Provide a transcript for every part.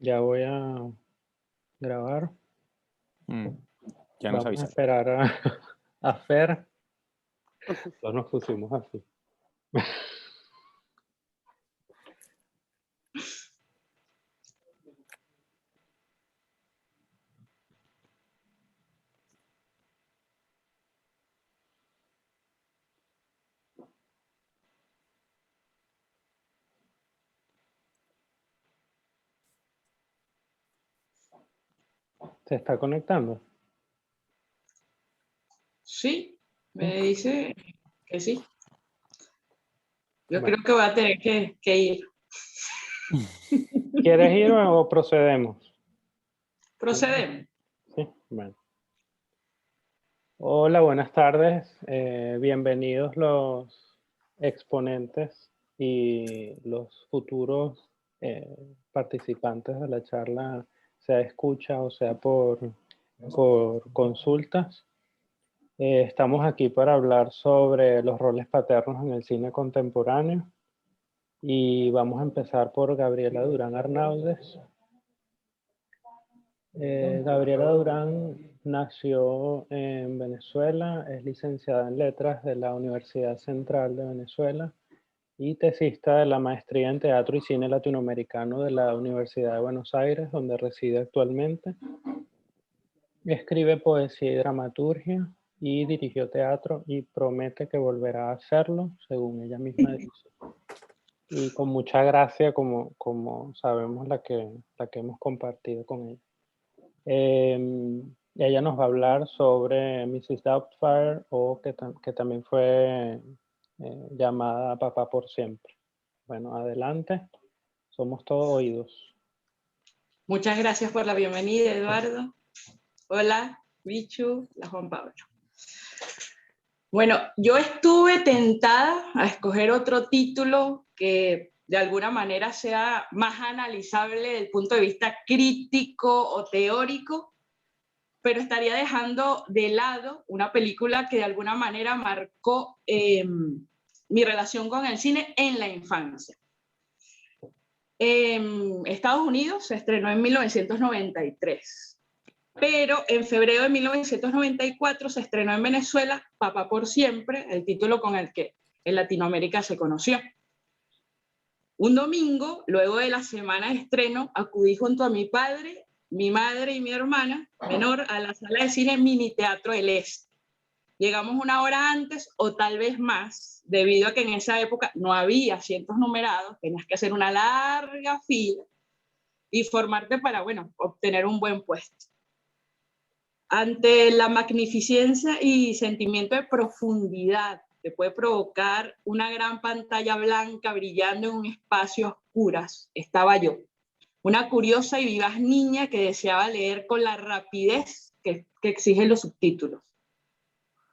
Ya voy a grabar. Mm, ya nos Vamos a avisaron. esperar a, a Fer. Todos nos pusimos así. ¿Se está conectando? Sí, Sí. me dice que sí. Yo Bueno, creo que voy a tener que ir. ¿quieres ir o procedemos? Procedemos. Sí, bueno. Hola, buenas tardes. Bienvenidos los exponentes y los futuros participantes de la charla, sea escucha o sea por consultas. Estamos aquí para hablar sobre los roles paternos en el cine contemporáneo y vamos a empezar por Gabriela Durán Arnáuldez. Gabriela Durán nació en Venezuela, es licenciada en Letras de la Universidad Central de Venezuela y tesista de la Maestría en Teatro y Cine Latinoamericano de la Universidad de Buenos Aires, donde reside actualmente. Escribe poesía y dramaturgia y dirigió teatro y promete que volverá a hacerlo, según ella misma dice. Y con mucha gracia, como sabemos la que hemos compartido con ella. Ella nos va a hablar sobre Mrs. Doubtfire o que también fue llamada Papá por Siempre. Bueno, adelante, somos todos oídos. Muchas gracias por la bienvenida, Eduardo. Hola, Bichu, la Juan Pablo. Bueno, yo estuve tentada a escoger otro título que de alguna manera sea más analizable desde el punto de vista crítico o teórico, pero estaría dejando de lado una película que de alguna manera marcó mi relación con el cine en la infancia. En Estados Unidos se estrenó en 1993, pero en febrero de 1994 se estrenó en Venezuela Papá por Siempre, el título con el que en Latinoamérica se conoció. Un domingo, luego de la semana de estreno, acudí junto a mi padre, mi madre y mi hermana menor a la sala de cine Mini Teatro del Este. Llegamos una hora antes o tal vez más, debido a que en esa época no había asientos numerados, tenías que hacer una larga fila y formarte para, bueno, obtener un buen puesto. Ante la magnificencia y sentimiento de profundidad que puede provocar una gran pantalla blanca brillando en un espacio a oscuras, estaba yo, una curiosa y vivaz niña que deseaba leer con la rapidez que exigen los subtítulos.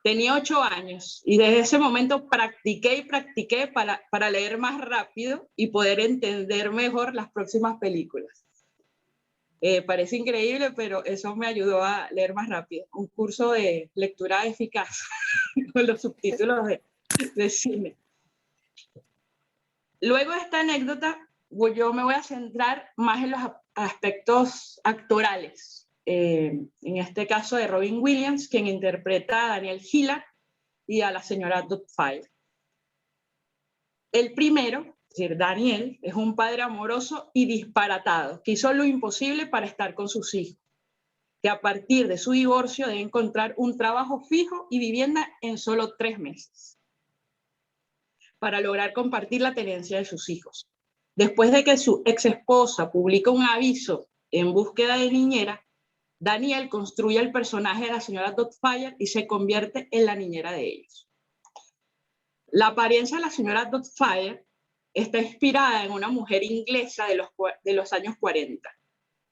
Tenía 8 años y desde ese momento practiqué y practiqué para leer más rápido y poder entender mejor las próximas películas. Parece increíble, pero eso me ayudó a leer más rápido. Un curso de lectura eficaz con los subtítulos de cine. Luego de esta anécdota, yo me voy a centrar más en los aspectos actorales. En este caso de Robin Williams, quien interpreta a Daniel Hillard y a la señora Doubtfire. El primero, es decir, Daniel, es un padre amoroso y disparatado, que hizo lo imposible para estar con sus hijos, que a partir de su divorcio debe encontrar un trabajo fijo y vivienda en solo 3 meses para lograr compartir la tenencia de sus hijos. Después de que su ex esposa publica un aviso en búsqueda de niñera, Daniel construye el personaje de la señora Doubtfire y se convierte en la niñera de ellos. La apariencia de la señora Doubtfire está inspirada en una mujer inglesa de los años 40.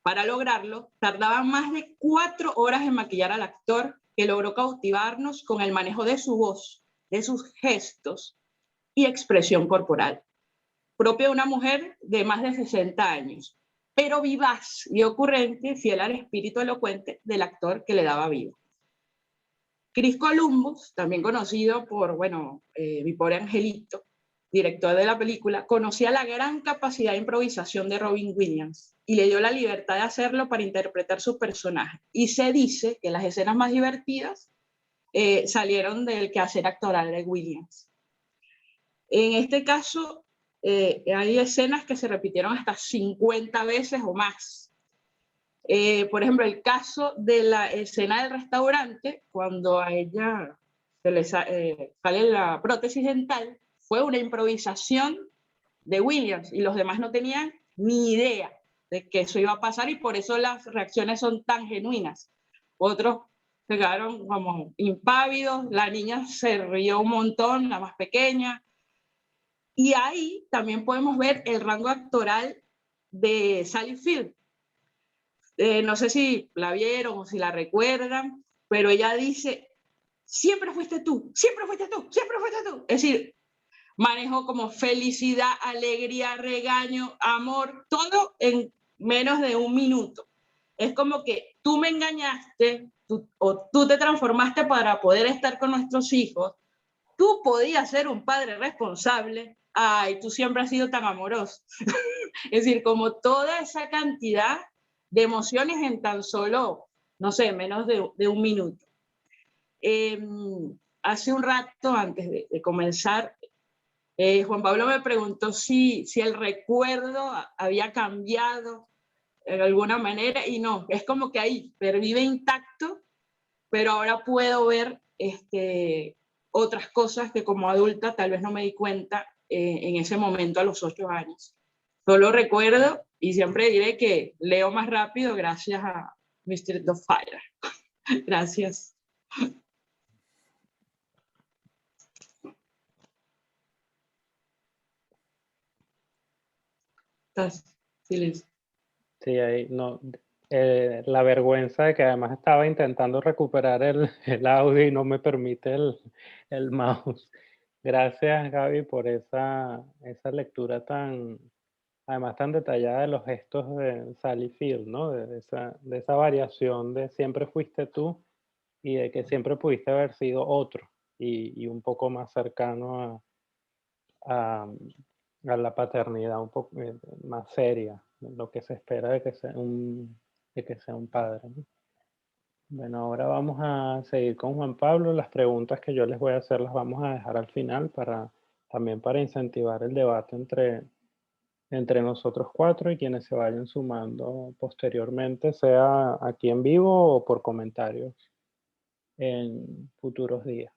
Para lograrlo, tardaban más de 4 horas en maquillar al actor, que logró cautivarnos con el manejo de su voz, de sus gestos y expresión corporal, propio de una mujer de más de 60 años, pero vivaz y ocurrente, fiel al espíritu elocuente del actor que le daba vida. Chris Columbus, también conocido por, Mi Pobre Angelito, director de la película, conocía la gran capacidad de improvisación de Robin Williams y le dio la libertad de hacerlo para interpretar su personaje. Y se dice que las escenas más divertidas salieron del quehacer actoral de Williams. En este caso, hay escenas que se repitieron hasta 50 veces o más. Por ejemplo, el caso de la escena del restaurante, cuando a ella se le sale la prótesis dental, fue una improvisación de Williams y los demás no tenían ni idea de que eso iba a pasar y por eso las reacciones son tan genuinas. Otros se quedaron como impávidos, la niña se rió un montón, la más pequeña. Y ahí también podemos ver el rango actoral de Sally Field. No sé si la vieron o si la recuerdan, pero ella dice, siempre fuiste tú, siempre fuiste tú, siempre fuiste tú. Es decir, manejó como felicidad, alegría, regaño, amor, todo en menos de un minuto. Es como que tú me engañaste o tú te transformaste para poder estar con nuestros hijos, tú podías ser un padre responsable, ay, tú siempre has sido tan amoroso. Es decir, como toda esa cantidad de emociones en tan solo, no sé, menos de un minuto. Hace un rato, antes de comenzar, Juan Pablo me preguntó si el recuerdo había cambiado de alguna manera, y no, es como que ahí pervive intacto, pero ahora puedo ver otras cosas que como adulta tal vez no me di cuenta en ese momento a los 8 años. Solo recuerdo y siempre diré que leo más rápido gracias a Mr. Fire. Gracias. Silencio. Sí, ahí no. La vergüenza de que además estaba intentando recuperar el audio y no me permite el mouse. Gracias, Gaby, por esa lectura además tan detallada de los gestos de Sally Field, ¿no? De esa variación de siempre fuiste tú y de que siempre pudiste haber sido otro y un poco más cercano a la paternidad, un poco más seria, lo que se espera de que sea un padre, ¿no? Bueno, ahora vamos a seguir con Juan Pablo. Las preguntas que yo les voy a hacer las vamos a dejar al final también para incentivar el debate entre nosotros cuatro y quienes se vayan sumando posteriormente, sea aquí en vivo o por comentarios en futuros días.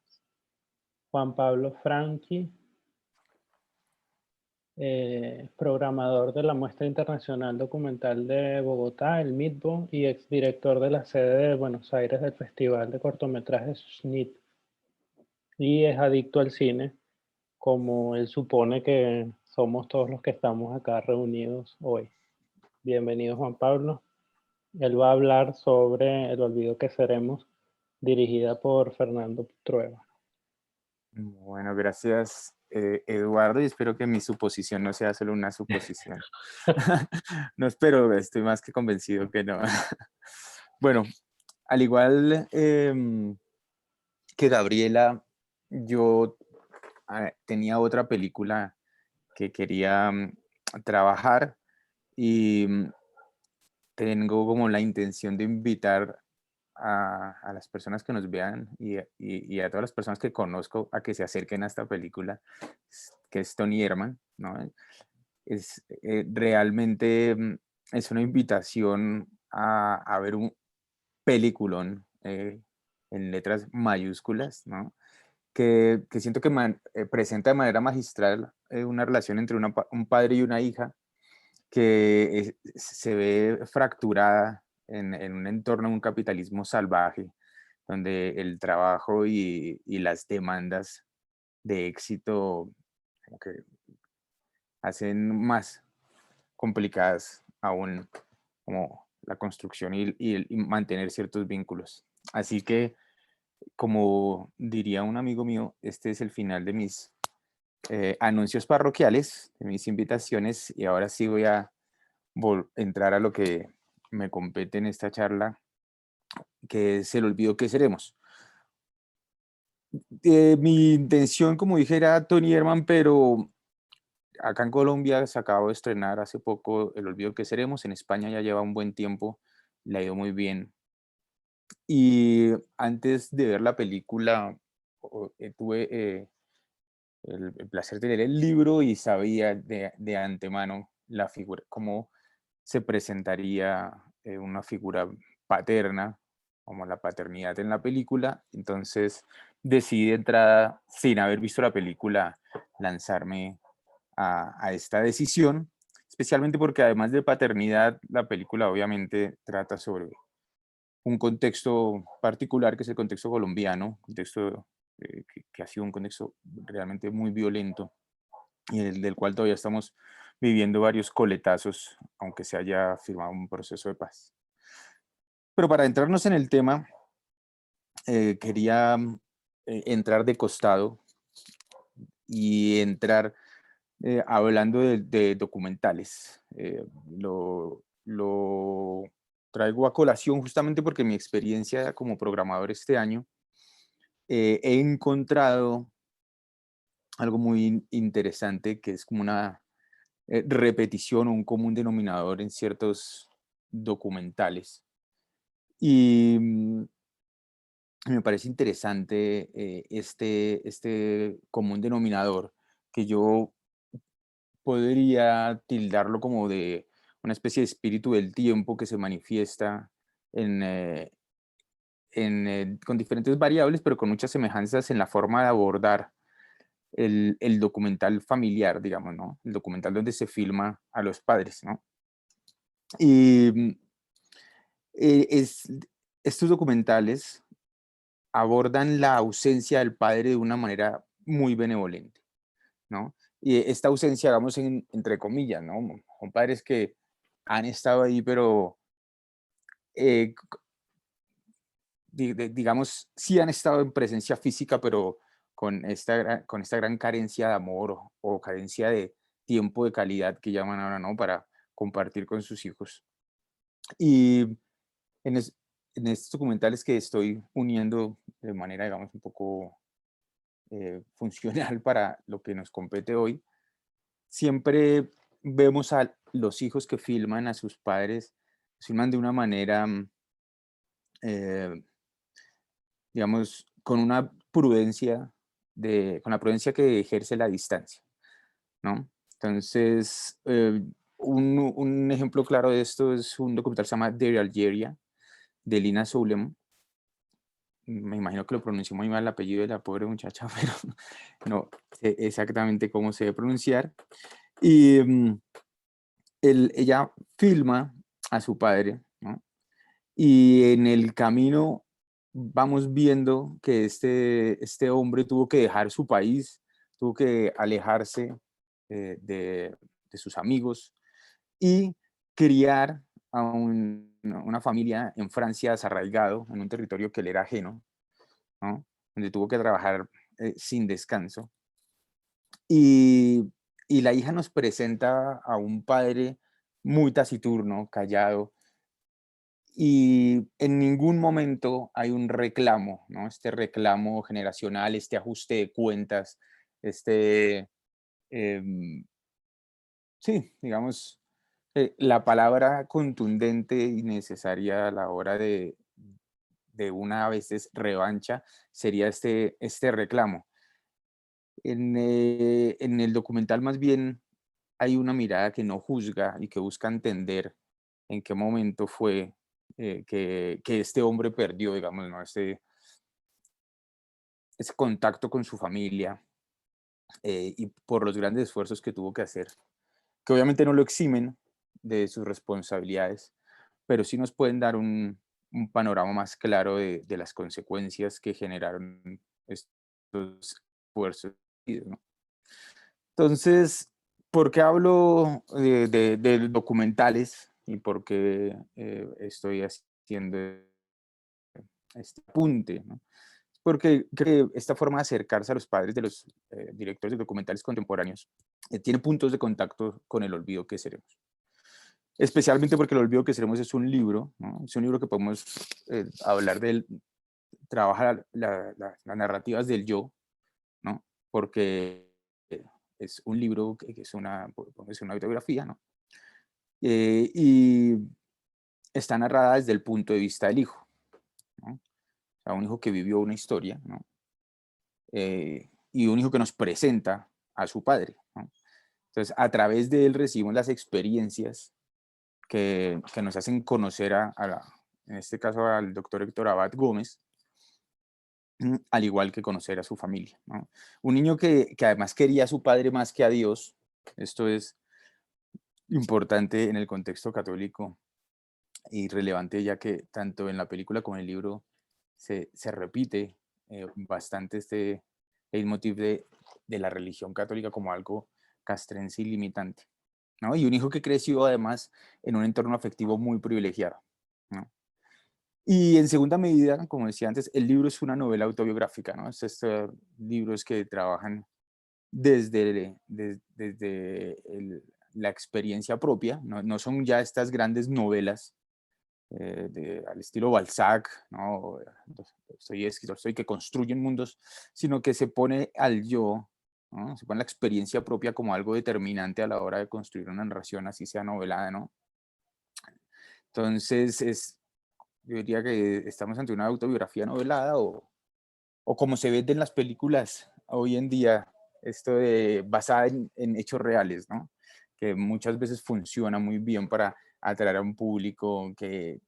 Juan Pablo Franchi, programador de la Muestra Internacional Documental de Bogotá, el MITBO, y exdirector de la sede de Buenos Aires del Festival de Cortometrajes SNIT. Y es adicto al cine, como él supone que somos todos los que estamos acá reunidos hoy. Bienvenido, Juan Pablo. Él va a hablar sobre El olvido que seremos, dirigida por Fernando Trueba. Bueno, gracias, Eduardo, y espero que mi suposición no sea solo una suposición. No espero, estoy más que convencido que no. Bueno, al igual que Gabriela, yo tenía otra película que quería trabajar y tengo como la intención de invitar a las personas que nos vean y a todas las personas que conozco a que se acerquen a esta película, que es Tony Herman, ¿no? Es realmente es una invitación a ver un peliculón en letras mayúsculas, ¿no? Que siento que presenta de manera magistral una relación entre un padre y una hija que se ve fracturada en un entorno de un capitalismo salvaje, donde el trabajo y las demandas de éxito como que hacen más complicadas aún como la construcción y mantener ciertos vínculos. Así que, como diría un amigo mío, este es el final de mis anuncios parroquiales, de mis invitaciones, y ahora sí voy a entrar a lo que me compete en esta charla, que es el olvido que seremos. Mi intención, como dije, era Tony Herman, pero acá en Colombia se acabó de estrenar hace poco El olvido que seremos, en España ya lleva un buen tiempo, le ha ido muy bien. Y antes de ver la película, tuve el placer de leer el libro y sabía de antemano la figura, cómo se presentaría una figura paterna, como la paternidad en la película. Entonces decidí de entrada, sin haber visto la película, lanzarme a esta decisión, especialmente porque además de paternidad, la película obviamente trata sobre un contexto particular, que es el contexto colombiano, contexto que ha sido un contexto realmente muy violento y del cual todavía estamos viviendo varios coletazos, aunque se haya firmado un proceso de paz. Pero para entrarnos en el tema, quería entrar de costado y entrar hablando de documentales. Lo traigo a colación justamente porque mi experiencia como programador este año he encontrado algo muy interesante que es como una repetición o un común denominador en ciertos documentales. Y me parece interesante este común denominador que yo podría tildarlo como de una especie de espíritu del tiempo que se manifiesta en, con diferentes variables, pero con muchas semejanzas en la forma de abordar el documental familiar, digamos, ¿no? El documental donde se filma a los padres, ¿no? Y es, estos documentales abordan la ausencia del padre de una manera muy benevolente, ¿no? Y esta ausencia, hagamos entre comillas, ¿no? Son padres que han estado ahí, pero eh, digamos, sí han estado en presencia física, pero con esta gran carencia de amor o carencia de tiempo de calidad que llaman ahora, ¿no? Para compartir con sus hijos. Y en, en estos documentales que estoy uniendo de manera, digamos, un poco funcional para lo que nos compete hoy, siempre vemos a los hijos que filman a sus padres, filman de una manera, eh, digamos, con una prudencia, con la prudencia que ejerce la distancia, ¿no? Entonces, un ejemplo claro de esto es un documental que se llama Dear Algeria, de Lina Soulem. Me imagino que lo pronunció muy mal el apellido de la pobre muchacha, pero no sé exactamente cómo se debe pronunciar. Y ella filma a su padre, ¿no? Y en el camino vamos viendo que este hombre tuvo que dejar su país, tuvo que alejarse de sus amigos y criar a una familia en Francia desarraigado, en un territorio que le era ajeno, ¿no? Donde tuvo que trabajar sin descanso. Y, y la hija nos presenta a un padre muy taciturno, callado, y en ningún momento hay un reclamo, ¿no? Este reclamo generacional, este ajuste de cuentas, este, em, sí, digamos, la palabra contundente y necesaria a la hora de una a veces revancha sería este reclamo. En el documental más bien hay una mirada que no juzga y que busca entender en qué momento fue que este hombre perdió, digamos, ¿no? Ese contacto con su familia y por los grandes esfuerzos que tuvo que hacer, que obviamente no lo eximen de sus responsabilidades, pero sí nos pueden dar un panorama más claro de las consecuencias que generaron estos esfuerzos, ¿no? Entonces, ¿por qué hablo de documentales y por qué estoy haciendo este apunte, ¿no? Porque creo que esta forma de acercarse a los padres de los directores de documentales contemporáneos tiene puntos de contacto con El olvido que seremos. Especialmente porque El olvido que seremos es un libro, ¿no? Es un libro que podemos hablar del, trabajar las narrativas del yo, ¿no? Porque es un libro que es una autobiografía, ¿no? Y está narrada desde el punto de vista del hijo, ¿no? O sea, un hijo que vivió una historia, ¿no? Y un hijo que nos presenta a su padre, ¿no? Entonces, a través de él recibimos las experiencias que nos hacen conocer en este caso al doctor Héctor Abad Gómez, al igual que conocer a su familia, ¿no? Un niño que además quería a su padre más que a Dios. Esto es importante en el contexto católico y relevante, ya que tanto en la película como en el libro se repite bastante este leitmotiv de la religión católica como algo castrense y limitante, ¿no? Y un hijo que creció además en un entorno afectivo muy privilegiado, ¿no? Y en segunda medida, como decía antes, el libro es una novela autobiográfica, ¿no? Es estos libros que trabajan desde la experiencia propia, ¿no? No son ya estas grandes novelas al estilo Balzac, ¿no? Soy escritor, soy que construyen mundos, sino que se pone al yo, ¿no? Se pone la experiencia propia como algo determinante a la hora de construir una narración, así sea novelada, ¿no? Entonces, yo diría que estamos ante una autobiografía novelada o como se ve en las películas hoy en día, esto de basada en hechos reales, ¿no? Que muchas veces funciona muy bien para atraer a un público que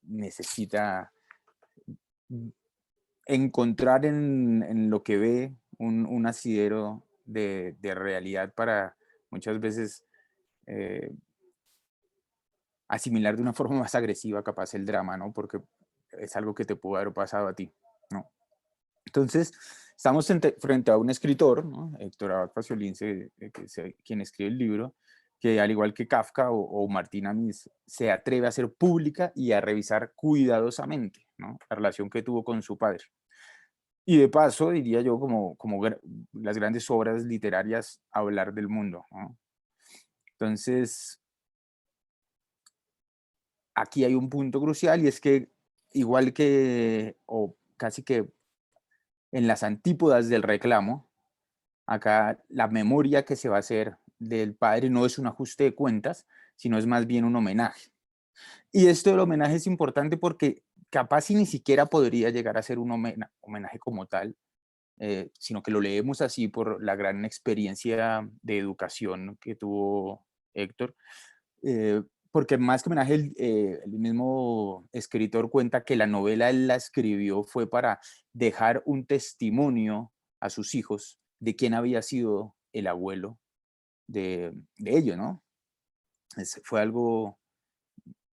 necesita encontrar en lo que ve un asidero de realidad para muchas veces asimilar de una forma más agresiva capaz el drama, ¿no? Porque es algo que te pudo haber pasado a ti, ¿no? Entonces, estamos frente a un escritor, ¿no? Héctor Abad Paciolín, quien escribe el libro, que al igual que Kafka o Martín Amis, se atreve a hacer pública y a revisar cuidadosamente, ¿no? La relación que tuvo con su padre. Y de paso, diría yo, como las grandes obras literarias, hablar del mundo, ¿no? Entonces, aquí hay un punto crucial y es que igual que, o casi que en las antípodas del reclamo, acá la memoria que se va a hacer del padre no es un ajuste de cuentas, sino es más bien un homenaje. Y esto del homenaje es importante porque capaz si ni siquiera podría llegar a ser un homenaje como tal, sino que lo leemos así por la gran experiencia de educación que tuvo Héctor, porque más que homenaje, el mismo escritor cuenta que la novela él la escribió fue para dejar un testimonio a sus hijos de quién había sido el abuelo de ellos, ¿no? Fue algo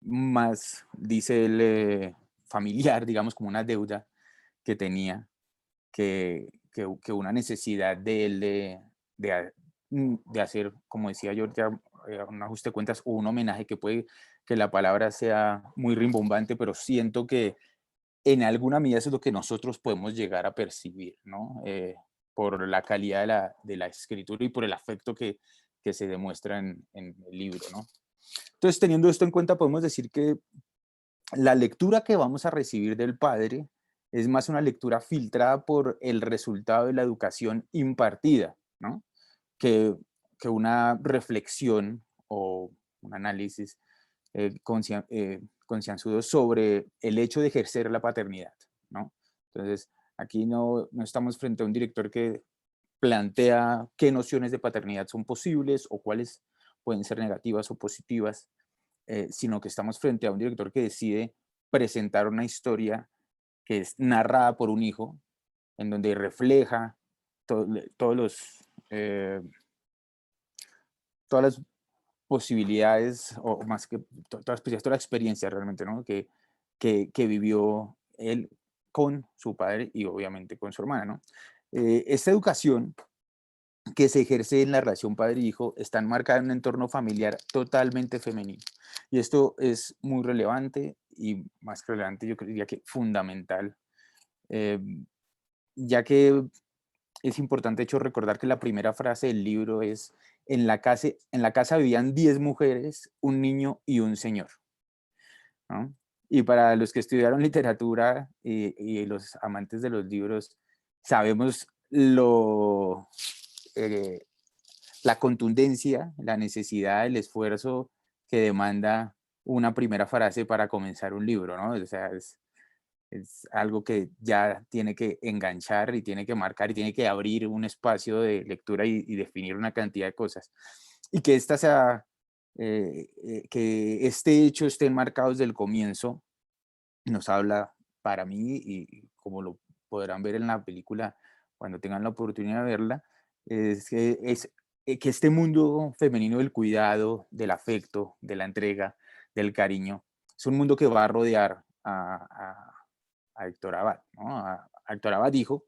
más, dice él, familiar, digamos, como una deuda que tenía, que una necesidad de él de hacer, como decía yo, un ajuste de cuentas o un homenaje que puede que la palabra sea muy rimbombante, pero siento que en alguna medida eso es lo que nosotros podemos llegar a percibir, ¿no? Por la calidad de la escritura y por el afecto que se demuestra en el libro, ¿no? Entonces, teniendo esto en cuenta, podemos decir que la lectura que vamos a recibir del padre es más una lectura filtrada por el resultado de la educación impartida, ¿no? que una reflexión o un análisis concienzudo sobre el hecho de ejercer la paternidad, ¿no? Entonces, aquí no estamos frente a un director que plantea qué nociones de paternidad son posibles o cuáles pueden ser negativas o positivas, sino que estamos frente a un director que decide presentar una historia que es narrada por un hijo, en donde refleja todos los, todas las posibilidades, o más que toda la experiencia realmente, ¿no? que vivió él con su padre y obviamente con su hermana, ¿no? Esta educación que se ejerce en la relación padre-hijo está enmarcada en un entorno familiar totalmente femenino. Y esto es muy relevante y más que relevante, yo diría que fundamental, eh, ya que es importante, de hecho, recordar que la primera frase del libro es: en la casa vivían 10 mujeres, un niño y un señor, ¿no? Y para los que estudiaron literatura y los amantes de los libros, sabemos lo la contundencia, la necesidad, el esfuerzo que demanda una primera frase para comenzar un libro, ¿no? O sea, es algo que ya tiene que enganchar y tiene que marcar y tiene que abrir un espacio de lectura y definir una cantidad de cosas. Y que esta sea, que este hecho esté enmarcado desde el comienzo, nos habla para mí, y como lo podrán ver en la película cuando tengan la oportunidad de verla, que este mundo femenino del cuidado, del afecto, de la entrega, del cariño, es un mundo que va a rodear a Héctor Abad, ¿no? A Héctor Abad hijo,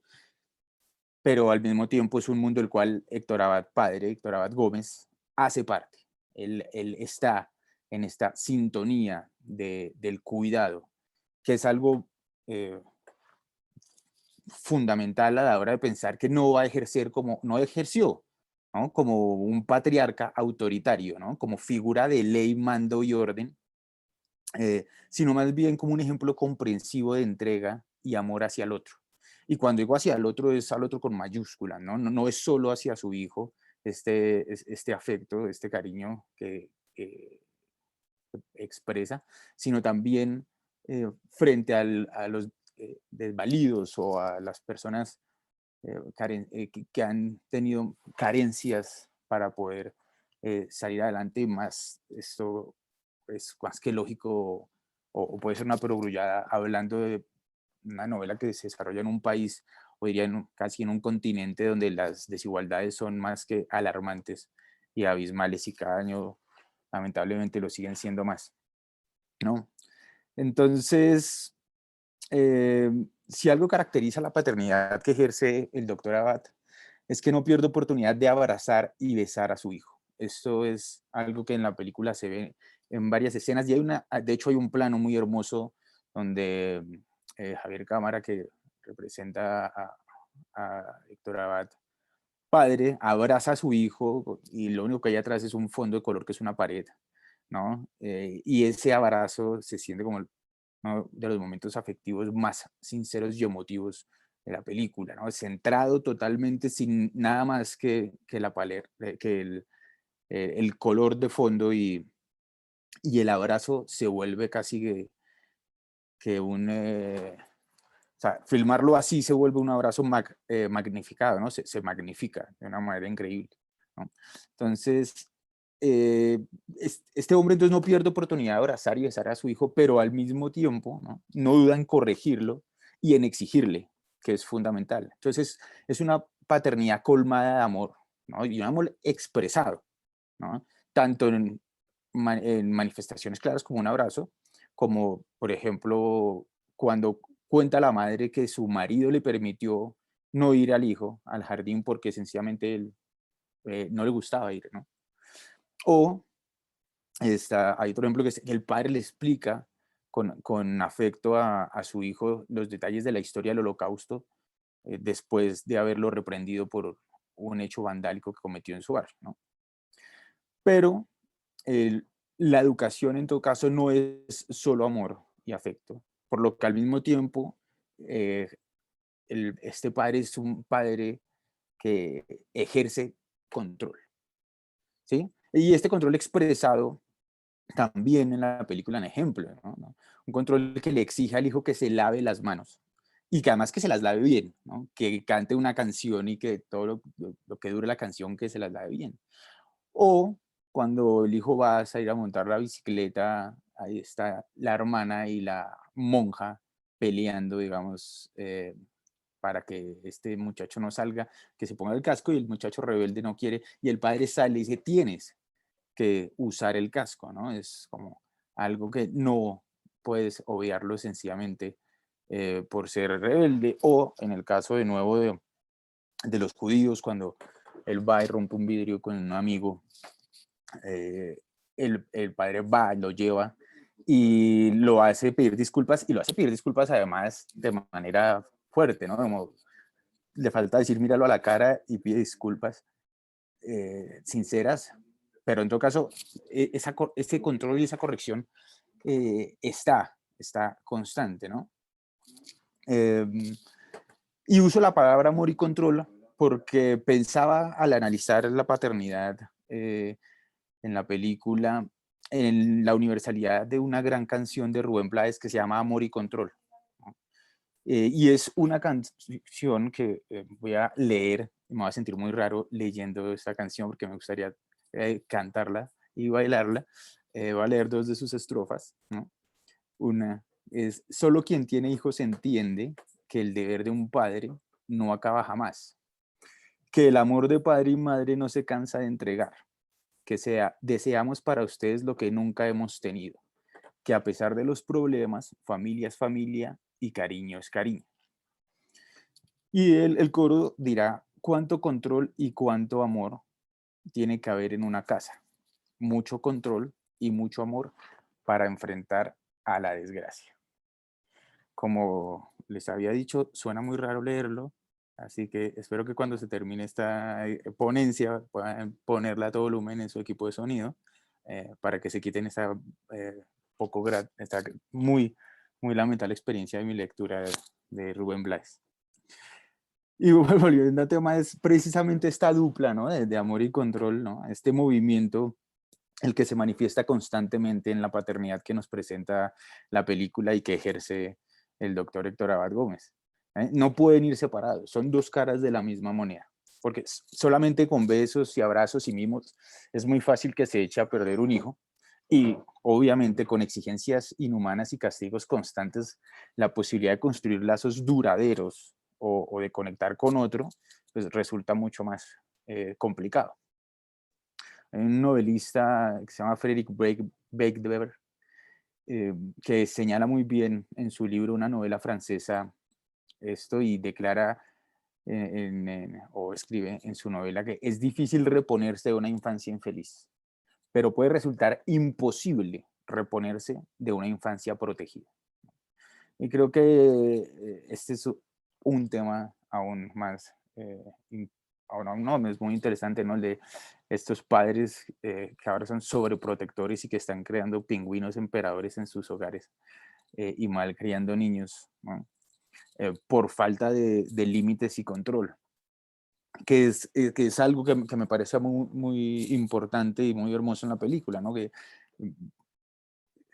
pero al mismo tiempo es un mundo del cual Héctor Abad padre, Héctor Abad Gómez, hace parte. Él está en esta sintonía del cuidado, que es algo fundamental a la hora de pensar que no va a ejercer como, no ejerció, ¿no? Como un patriarca autoritario, ¿no? Como figura de ley, mando y orden, sino más bien como un ejemplo comprensivo de entrega y amor hacia el otro. Y cuando digo hacia el otro, es al otro con mayúscula, ¿no? No es solo hacia su hijo este afecto, este cariño que expresa, sino también frente a los desvalidos o a las personas que han tenido carencias para poder salir adelante. Más esto es más que lógico, o puede ser una perogrullada hablando de una novela que se desarrolla en un país, o diría casi en un continente donde las desigualdades son más que alarmantes y abismales, y cada año lamentablemente lo siguen siendo más, ¿no? Entonces, si algo caracteriza la paternidad que ejerce el doctor Abad, es que no pierde oportunidad de abrazar y besar a su hijo. Esto es algo que en la película se ve en varias escenas, y de hecho hay un plano muy hermoso donde Javier Cámara, que representa a Héctor Abad padre, abraza a su hijo, y lo único que hay atrás es un fondo de color que es una pared, ¿no? Y ese abrazo se siente como uno de los momentos afectivos más sinceros y emotivos de la película, ¿no? Centrado totalmente, sin nada más que el color de fondo, y el abrazo se vuelve casi que un... o sea, filmarlo así se vuelve un abrazo magnificado, ¿no? Se magnifica de una manera increíble, ¿no? Entonces, este hombre entonces no pierde oportunidad de abrazar y besar a su hijo, pero al mismo tiempo no duda en corregirlo y en exigirle, que es fundamental. Entonces, es una paternidad colmada de amor, ¿no? Y un amor expresado, ¿no? Tanto en manifestaciones claras como un abrazo, como por ejemplo cuando cuenta la madre que su marido le permitió no ir al hijo al jardín porque sencillamente él no le gustaba ir, ¿no? O hay otro ejemplo que es que el padre le explica con afecto a su hijo los detalles de la historia del Holocausto, después de haberlo reprendido por un hecho vandálico que cometió en su barrio, ¿no? Pero la educación en todo caso no es solo amor y afecto, por lo que al mismo tiempo eh, este padre es un padre que ejerce control, ¿sí? Y este control expresado también en la película en ejemplo, ¿no? Un control que le exige al hijo que se lave las manos, y que además que se las lave bien, ¿no? Que cante una canción y que todo lo que dure la canción que se las lave bien. O cuando el hijo va a salir a montar la bicicleta, ahí está la hermana y la monja peleando, digamos, para que este muchacho no salga, que se ponga el casco, y el muchacho rebelde no quiere, y el padre sale y dice, tienes que usar el casco, ¿no? Es como algo que no puedes obviarlo sencillamente por ser rebelde. O en el caso de nuevo de los judíos, cuando él va y rompe un vidrio con un amigo, el padre va, lo lleva y lo hace pedir disculpas, y lo hace pedir disculpas además de manera fuerte, ¿no? Como le falta decir míralo a la cara y pide disculpas sinceras, pero en todo caso ese control y esa corrección está constante, ¿no? Y uso la palabra amor y control porque pensaba al analizar la paternidad en la película, en la universalidad de una gran canción de Rubén Blades que se llama Amor y Control, ¿no? Y es una canción que voy a leer, me voy a sentir muy raro leyendo esta canción porque me gustaría cantarla y bailarla. Voy a leer dos de sus estrofas, ¿no? Una es: solo quien tiene hijos entiende que el deber de un padre no acaba jamás, que el amor de padre y madre no se cansa de entregar, que deseamos para ustedes lo que nunca hemos tenido, que a pesar de los problemas, familia es familia y cariño es cariño. Y el coro dirá: cuánto control y cuánto amor tiene que haber en una casa. Mucho control y mucho amor para enfrentar a la desgracia. Como les había dicho, suena muy raro leerlo, así que espero que cuando se termine esta ponencia puedan ponerla a todo volumen en su equipo de sonido para que se quiten esta, esta muy, muy lamentable experiencia de mi lectura de Rubén Blades. Y volviendo al tema, es precisamente esta dupla, ¿no? De amor y control, ¿no? Este movimiento el que se manifiesta constantemente en la paternidad que nos presenta la película y que ejerce el doctor Héctor Abad Gómez. No pueden ir separados, son dos caras de la misma moneda, porque solamente con besos y abrazos y mimos es muy fácil que se eche a perder un hijo, y obviamente con exigencias inhumanas y castigos constantes, la posibilidad de construir lazos duraderos o de conectar con otro, pues resulta mucho más complicado. Hay un novelista que se llama Frederick Baedeker, que señala muy bien en su libro, una novela francesa, esto, y declara o escribe en su novela que es difícil reponerse de una infancia infeliz, pero puede resultar imposible reponerse de una infancia protegida. Y creo que este es un tema aún más, ahora no, es muy interesante, ¿no? El de estos padres que ahora son sobreprotectores y que están creando pingüinos emperadores en sus hogares y mal criando niños, ¿no? Por falta de límites y control, que es algo que me parece muy, muy importante y muy hermoso en la película, ¿no? Que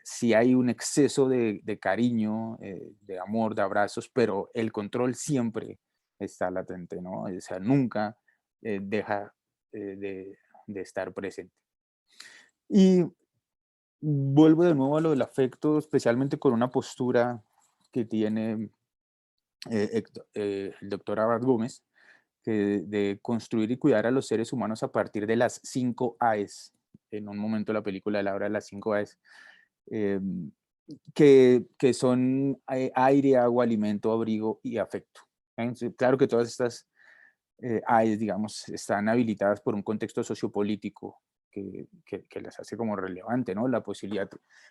si hay un exceso de cariño, de amor, de abrazos, pero el control siempre está latente, ¿no? O sea, nunca deja de estar presente. Y vuelvo de nuevo a lo del afecto, especialmente con una postura que tiene el doctor Abad Gómez, de construir y cuidar a los seres humanos a partir de las 5 A's. En un momento de la película él habla de las 5 A's, que son aire, agua, alimento, abrigo y afecto. Claro que todas estas A's, digamos, están habilitadas por un contexto sociopolítico que las hace como relevante, ¿no? La posibilidad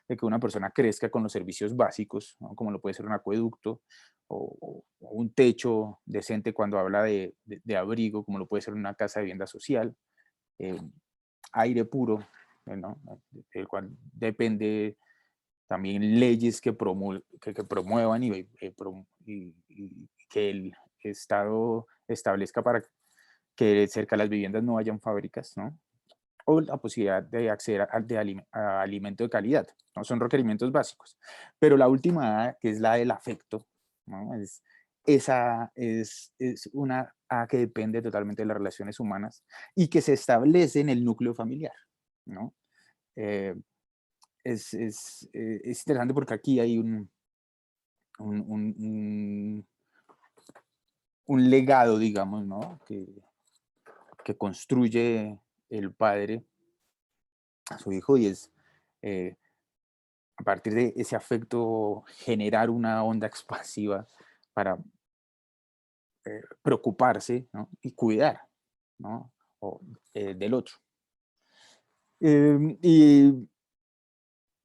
de que una persona crezca con los servicios básicos, ¿no? Como lo puede ser un acueducto o un techo decente cuando habla de abrigo, como lo puede ser una casa de vivienda social, eh, aire puro, ¿no? Del cual depende también leyes que promuevan y que el Estado establezca para que cerca de las viviendas no hayan fábricas, ¿no? O la posibilidad de acceder a alimento de calidad, ¿no? Son requerimientos básicos. Pero la última A, que es la del afecto, ¿no? Esa es una A que depende totalmente de las relaciones humanas y que se establece en el núcleo familiar, ¿no? Eh, es interesante porque aquí hay un, un, un legado, digamos, ¿no? Que construye el padre a su hijo, y es a partir de ese afecto generar una onda expansiva para preocuparse, ¿no? Y cuidar, ¿no? Del otro. Y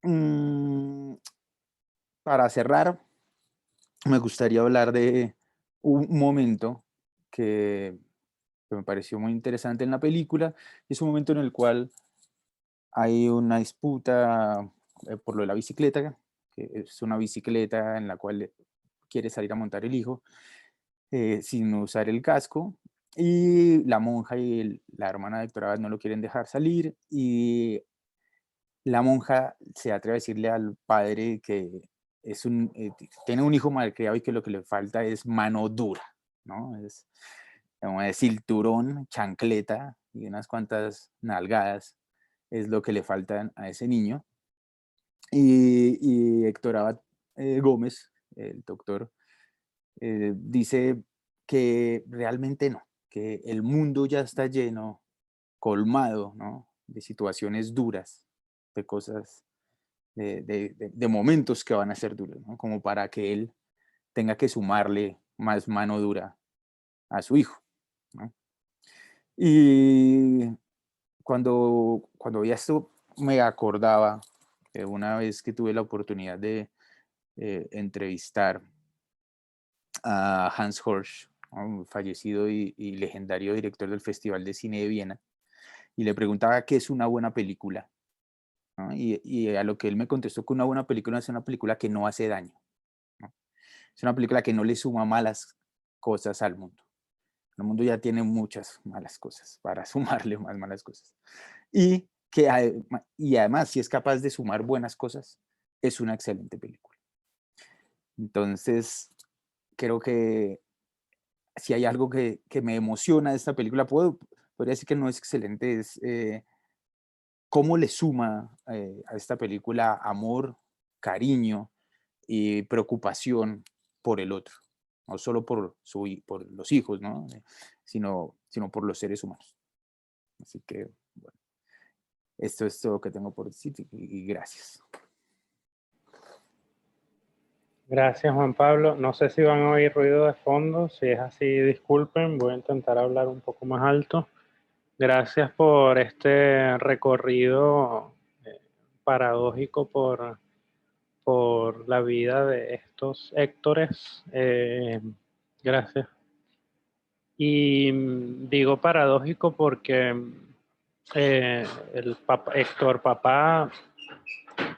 mm, para cerrar, me gustaría hablar de un momento que me pareció muy interesante en la película. Es un momento en el cual hay una disputa por lo de la bicicleta, que es una bicicleta en la cual quiere salir a montar el hijo sin usar el casco, y la monja y la hermana de Héctor Abad no lo quieren dejar salir, y la monja se atreve a decirle al padre que tiene un hijo malcriado y que lo que le falta es mano dura, ¿no? Es como de cinturón, chancleta y unas cuantas nalgadas es lo que le faltan a ese niño. Y Héctor Abad Gómez, el doctor, dice que realmente no, que el mundo ya está lleno, colmado, ¿no?, de situaciones duras, de cosas, de momentos que van a ser duros, ¿no?, como para que él tenga que sumarle más mano dura a su hijo, ¿no? Y cuando veía esto, me acordaba de una vez que tuve la oportunidad de entrevistar a Hans Horsch, ¿no?, un fallecido y legendario director del Festival de Cine de Viena, y le preguntaba qué es una buena película, ¿no? Y a lo que él me contestó que una buena película es una película que no hace daño, ¿no? Es una película que no le suma malas cosas al mundo. El mundo ya tiene muchas malas cosas para sumarle más malas cosas. Y además, si es capaz de sumar buenas cosas, es una excelente película. Entonces, creo que si hay algo que me emociona de esta película, podría decir que no es excelente, es cómo le suma a esta película amor, cariño y preocupación por el otro, no solo por los hijos, ¿no?, sino por los seres humanos. Así que, bueno, esto es todo lo que tengo por decir y gracias. Gracias, Juan Pablo. No sé si van a oír ruido de fondo. Si es así, disculpen. Voy a intentar hablar un poco más alto. Gracias por este recorrido paradójico por la vida de estos Héctores. Gracias. Y digo paradójico porque Héctor Papá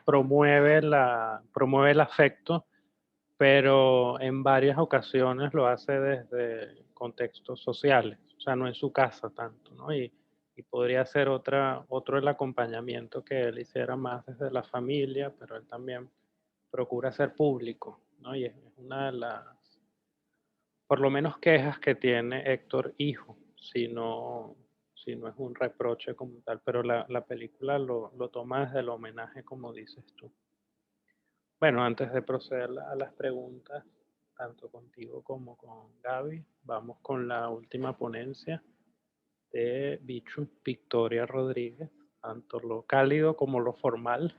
promueve el afecto, pero en varias ocasiones lo hace desde contextos sociales, o sea, no en su casa tanto, ¿no? Y podría ser otro el acompañamiento que él hiciera más desde la familia, pero él también procura ser público, ¿no? Y es una de las, por lo menos, quejas que tiene Héctor hijo, si no es un reproche como tal, pero la película lo toma desde el homenaje, como dices tú. Bueno, antes de proceder a las preguntas, tanto contigo como con Gaby, vamos con la última ponencia de Bichu, Victoria Rodríguez, tanto lo cálido como lo formal.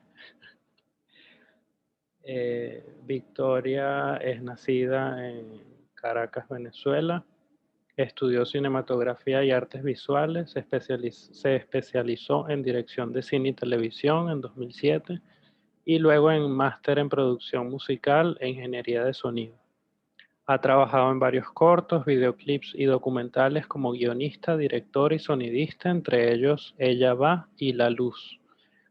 Victoria es nacida en Caracas, Venezuela. Estudió cinematografía y artes visuales, se especializó en dirección de cine y televisión en 2007 y luego en máster en producción musical e ingeniería de sonido. Ha trabajado en varios cortos, videoclips y documentales como guionista, director y sonidista, entre ellos Ella va y La Luz.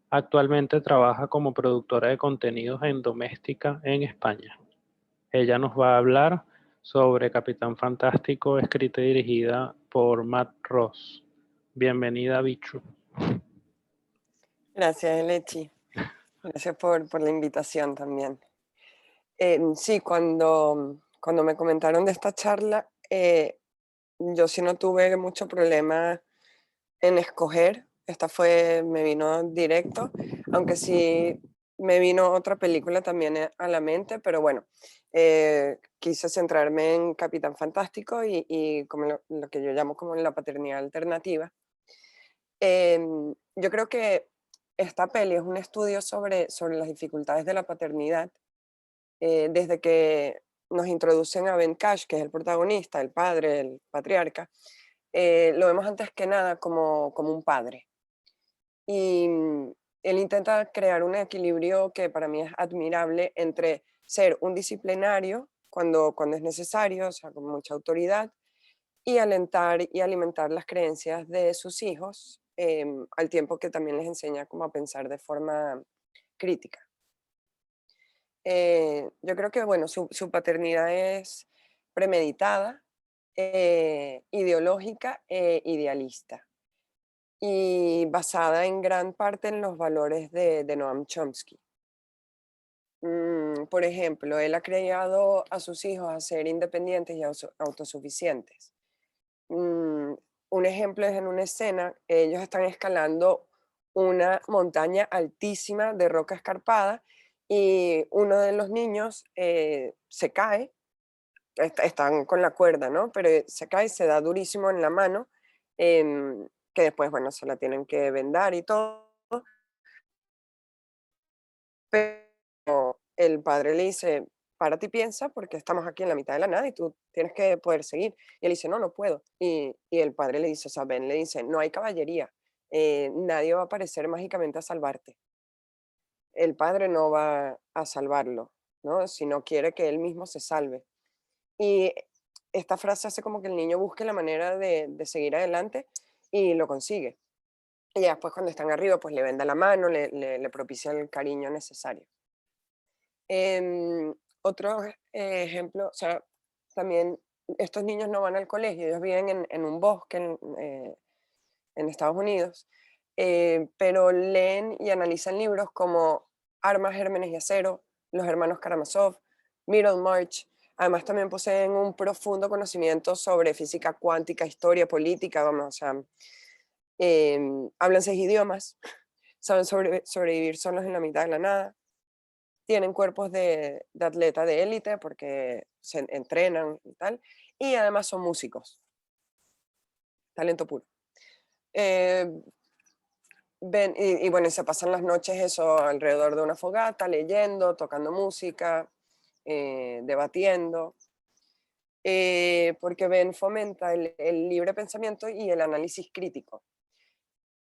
Actualmente trabaja como productora de contenidos en Doméstica en España. Ella nos va a hablar sobre Capitán Fantástico, escrita y dirigida por Matt Ross. Bienvenida, Bichu. Gracias, Elechi. Gracias por la invitación también. Sí, cuando me comentaron de esta charla, yo sí no tuve mucho problema en escoger. Me vino directo, aunque sí me vino otra película también a la mente, pero bueno, quise centrarme en Capitán Fantástico y como lo que yo llamo como la paternidad alternativa. Yo creo que esta peli es un estudio sobre las dificultades de la paternidad, desde que nos introducen a Ben Cash, que es el protagonista, el padre, el patriarca. Lo vemos antes que nada como un padre. Y él intenta crear un equilibrio que para mí es admirable entre ser un disciplinario cuando es necesario, o sea, con mucha autoridad, y alentar y alimentar las creencias de sus hijos, al tiempo que también les enseña como a pensar de forma crítica. Yo creo que, bueno, su paternidad es premeditada, ideológica e idealista, y basada en gran parte en los valores de Noam Chomsky. Por ejemplo, él ha criado a sus hijos a ser independientes y autosuficientes. Mm, un ejemplo es en una escena, ellos están escalando una montaña altísima de roca escarpada y uno de los niños se cae, están con la cuerda, ¿no? Pero se cae, se da durísimo en la mano, que después, bueno, se la tienen que vendar y todo. Pero el padre le dice, párate y piensa porque estamos aquí en la mitad de la nada y tú tienes que poder seguir. Y él dice, no, no puedo. Y el padre le dice, o sea, Ben le dice, no hay caballería, nadie va a aparecer mágicamente a salvarte. El padre no va a salvarlo, ¿no? Si no quiere que él mismo se salve. Y esta frase hace como que el niño busque la manera de seguir adelante y lo consigue. Y ya después cuando están arriba, pues le venda la mano, le propicia el cariño necesario. Otro ejemplo, o sea, también estos niños no van al colegio, ellos viven en un bosque en Estados Unidos, pero leen y analizan libros como Armas, Gérmenes y Acero, Los hermanos Karamazov, Middlemarch. Además también poseen un profundo conocimiento sobre física cuántica, historia, política, vamos, o sea, hablan 6 idiomas, saben sobrevivir solos en la mitad de la nada, tienen cuerpos de atleta de élite porque se entrenan y tal, y además son músicos, talento puro. Eh, y bueno, se pasan las noches eso alrededor de una fogata, leyendo, tocando música, debatiendo, porque Ben fomenta el libre pensamiento y el análisis crítico.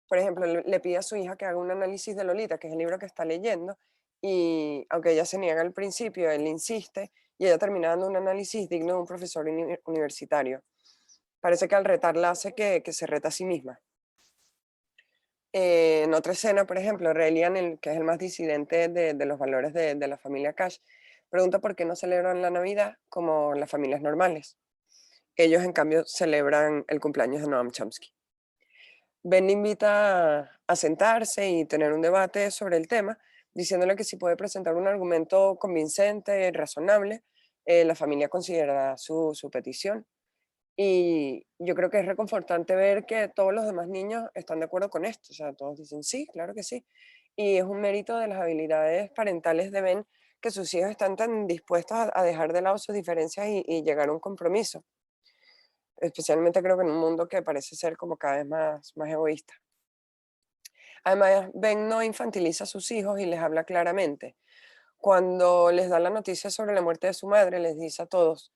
Por ejemplo, le pide a su hija que haga un análisis de Lolita, que es el libro que está leyendo, y aunque ella se niega al principio, él insiste, y ella termina dando un análisis digno de un profesor universitario. Parece que al retarla hace que se reta a sí misma. En otra escena, por ejemplo, Relian, que es el más disidente de los valores de la familia Cash, pregunta por qué no celebran la Navidad como las familias normales. Ellos, en cambio, celebran el cumpleaños de Noam Chomsky. Ben le invita a sentarse y tener un debate sobre el tema, diciéndole que si puede presentar un argumento convincente y razonable, la familia considerará su petición. Y yo creo que es reconfortante ver que todos los demás niños están de acuerdo con esto. O sea, todos dicen sí, claro que sí. Y es un mérito de las habilidades parentales de Ben que sus hijos están tan dispuestos a dejar de lado sus diferencias y llegar a un compromiso. Especialmente creo que en un mundo que parece ser como cada vez más egoísta. Además, Ben no infantiliza a sus hijos y les habla claramente. Cuando les da la noticia sobre la muerte de su madre, les dice a todos,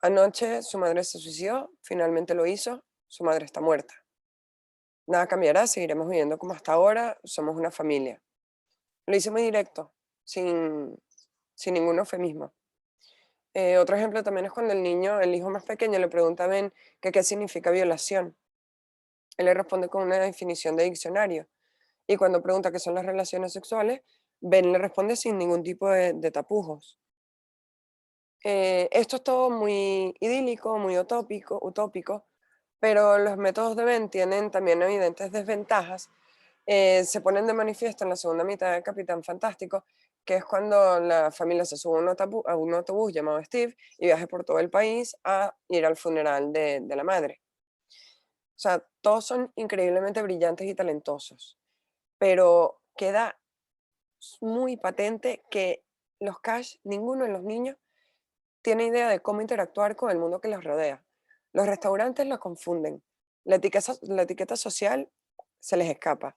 anoche su madre se suicidó, finalmente lo hizo, su madre está muerta. Nada cambiará, seguiremos viviendo como hasta ahora, somos una familia. Lo hice muy directo, sin ningún eufemismo. Otro ejemplo también es cuando el hijo más pequeño, le pregunta a Ben que qué significa violación. Él le responde con una definición de diccionario. Y cuando pregunta qué son las relaciones sexuales, Ben le responde sin ningún tipo de tapujos. Esto es todo muy idílico, muy utópico, pero los métodos de Ben tienen también evidentes desventajas. Se ponen de manifiesto en la segunda mitad de Capitán Fantástico, que es cuando la familia se sube a un autobús llamado Steve y viaja por todo el país a ir al funeral de la madre. O sea, todos son increíblemente brillantes y talentosos, pero queda muy patente que los Cash, ninguno de los niños, tiene idea de cómo interactuar con el mundo que los rodea. Los restaurantes los confunden. La etiqueta social se les escapa.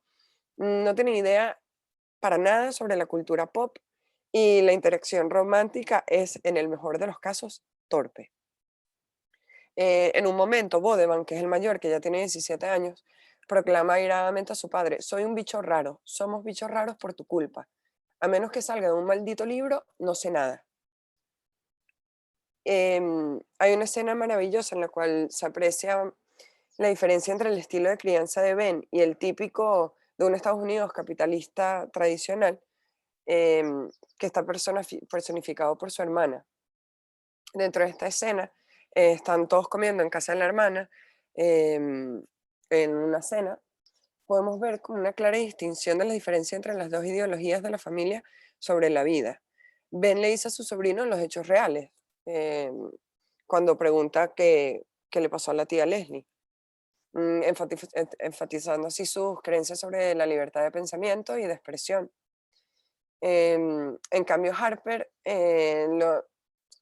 No tienen idea para nada sobre la cultura pop y la interacción romántica es, en el mejor de los casos, torpe. En un momento, Bodeman, que es el mayor, que ya tiene 17 años, proclama airadamente a su padre, soy un bicho raro, somos bichos raros por tu culpa. A menos que salga de un maldito libro, no sé nada. Hay una escena maravillosa en la cual se aprecia la diferencia entre el estilo de crianza de Ben y el típico de un Estados Unidos capitalista tradicional, que está personificado por su hermana. Dentro de esta escena, están todos comiendo en casa de la hermana, en una cena, podemos ver como una clara distinción de la diferencia entre las dos ideologías de la familia sobre la vida. Ben le dice a su sobrino los hechos reales, cuando pregunta qué le pasó a la tía Leslie, enfatizando así sus creencias sobre la libertad de pensamiento y de expresión. En cambio, Harper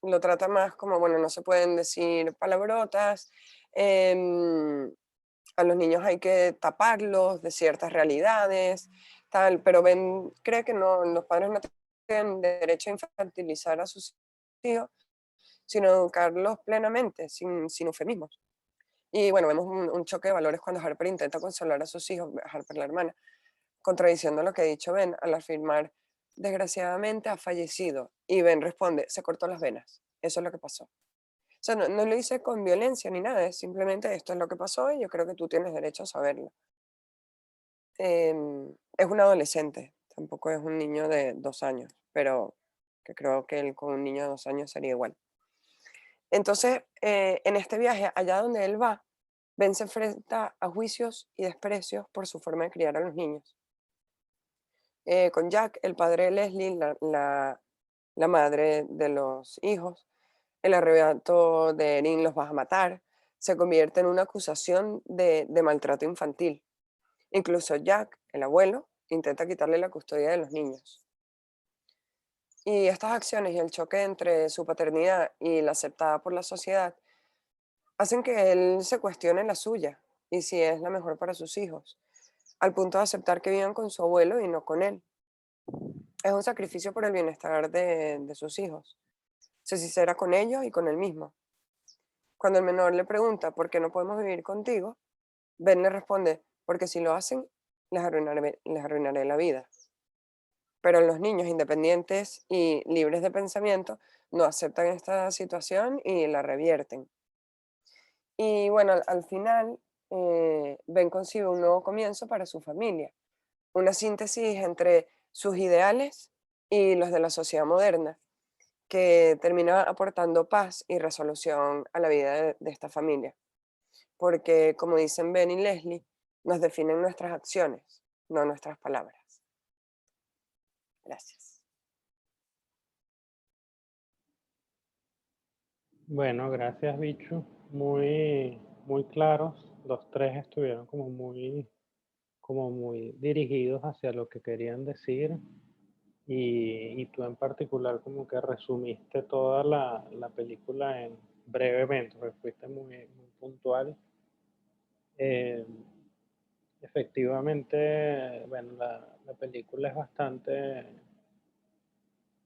lo trata más como, bueno, no se pueden decir palabrotas, em, a los niños hay que taparlos de ciertas realidades, tal, pero Ben cree que no, los padres no tienen derecho a infantilizar a sus hijos, sino educarlos plenamente, sin eufemismos. Y bueno, vemos un choque de valores cuando Harper intenta consolar a sus hijos, Harper la hermana, contradiciendo lo que ha dicho Ben al afirmar, desgraciadamente ha fallecido. Y Ben responde, se cortó las venas. Eso es lo que pasó. O sea, no lo hice con violencia ni nada, es simplemente esto es lo que pasó y yo creo que tú tienes derecho a saberlo. Es un adolescente, tampoco es un niño de 2 años, pero que creo que él con un niño de 2 años sería igual. Entonces, en este viaje, allá donde él va, Ben se enfrenta a juicios y desprecios por su forma de criar a los niños. Con Jack, el padre de Leslie, la madre de los hijos, el arrebato de Erin los vas a matar, se convierte en una acusación de maltrato infantil. Incluso Jack, el abuelo, intenta quitarle la custodia de los niños. Y estas acciones y el choque entre su paternidad y la aceptada por la sociedad hacen que él se cuestione la suya y si es la mejor para sus hijos, al punto de aceptar que vivan con su abuelo y no con él. Es un sacrificio por el bienestar de sus hijos. Se sincera con ellos y con él mismo. Cuando el menor le pregunta por qué no podemos vivir contigo, Ben le responde, porque si lo hacen, les arruinaré la vida. Pero los niños independientes y libres de pensamiento no aceptan esta situación y la revierten. Y bueno, al final, Ben concibe un nuevo comienzo para su familia, una síntesis entre sus ideales y los de la sociedad moderna, que termina aportando paz y resolución a la vida de esta familia. Porque, como dicen Ben y Leslie, nos definen nuestras acciones, no nuestras palabras. Gracias. Bueno, gracias, Bichu. Muy, muy claros. Los tres estuvieron como muy dirigidos hacia lo que querían decir. Y tú en particular como que resumiste toda la película en brevemente, porque fuiste muy puntual. Eh, Efectivamente, bueno, la película es bastante,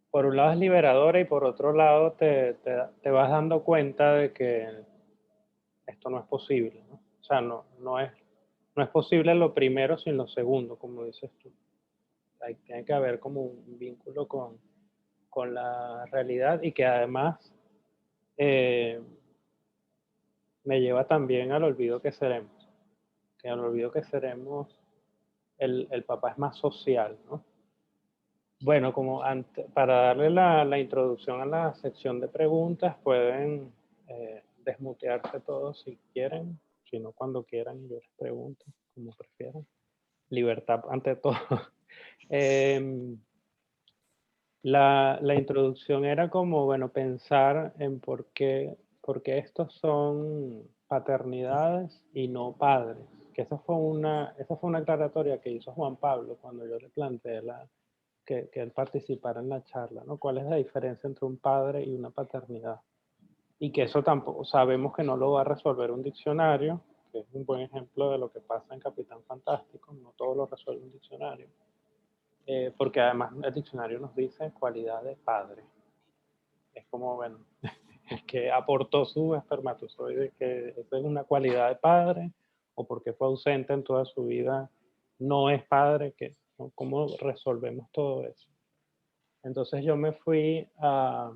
por un lado es liberadora y por otro lado te vas dando cuenta de que esto no es posible, ¿no? O sea, no es posible lo primero sin lo segundo, como dices tú. Tiene que haber como un vínculo con la realidad y que además eh, me lleva también al olvido que seremos, que al olvido que seremos el papá es más social, ¿no? Bueno, para darle la introducción a la sección de preguntas, pueden desmutearse todos si quieren, si no cuando quieran y yo les pregunto, como prefieran. Libertad ante todo. Em, la introducción era como, bueno, pensar en por qué estos son paternidades y no padres. Que esa fue una aclaratoria que hizo Juan Pablo cuando yo le planteé que él participara en la charla, ¿no? ¿Cuál es la diferencia entre un padre y una paternidad? Y que eso tampoco, sabemos que no lo va a resolver un diccionario, que es un buen ejemplo de lo que pasa en Capitán Fantástico, no todo lo resuelve un diccionario. Porque además el diccionario nos dice cualidad de padre. Es como, bueno, el que aportó su espermatozoide, que eso es una cualidad de padre, o porque fue ausente en toda su vida, no es padre, ¿no? ¿Cómo resolvemos todo eso? Entonces yo me fui a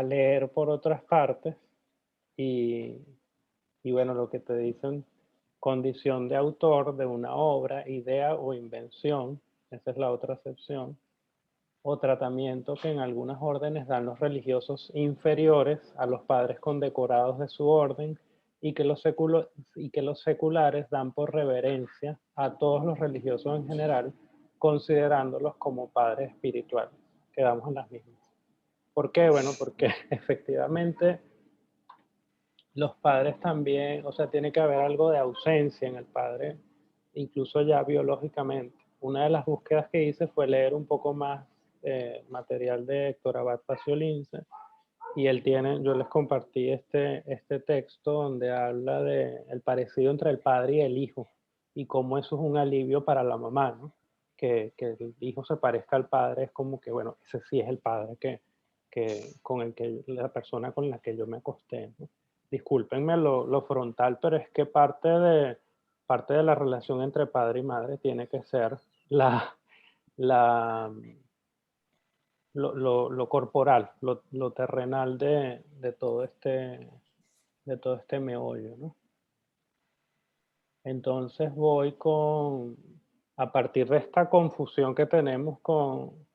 leer por otras partes y, y bueno, lo que te dicen, condición de autor de una obra, idea o invención, esa es la otra acepción, o tratamiento que en algunas órdenes dan los religiosos inferiores a los padres condecorados de su orden y que los seculares dan por reverencia a todos los religiosos en general, considerándolos como padres espirituales. Quedamos en las mismas. ¿Por qué? Bueno, porque efectivamente los padres también, o sea, tiene que haber algo de ausencia en el padre, incluso ya biológicamente. Una de las búsquedas que hice fue leer un poco más material de Héctor Abad Faciolince, y él tiene, yo les compartí este texto donde habla de el parecido entre el padre y el hijo, y cómo eso es un alivio para la mamá, ¿no? Que el hijo se parezca al padre es como que, bueno, ese sí es el padre con el que la persona con la que yo me acosté, ¿no? Discúlpenme lo frontal, pero es que parte de la relación entre padre y madre tiene que ser la, la, lo corporal, lo terrenal de todo este meollo, ¿no? Entonces a partir de esta confusión que tenemos con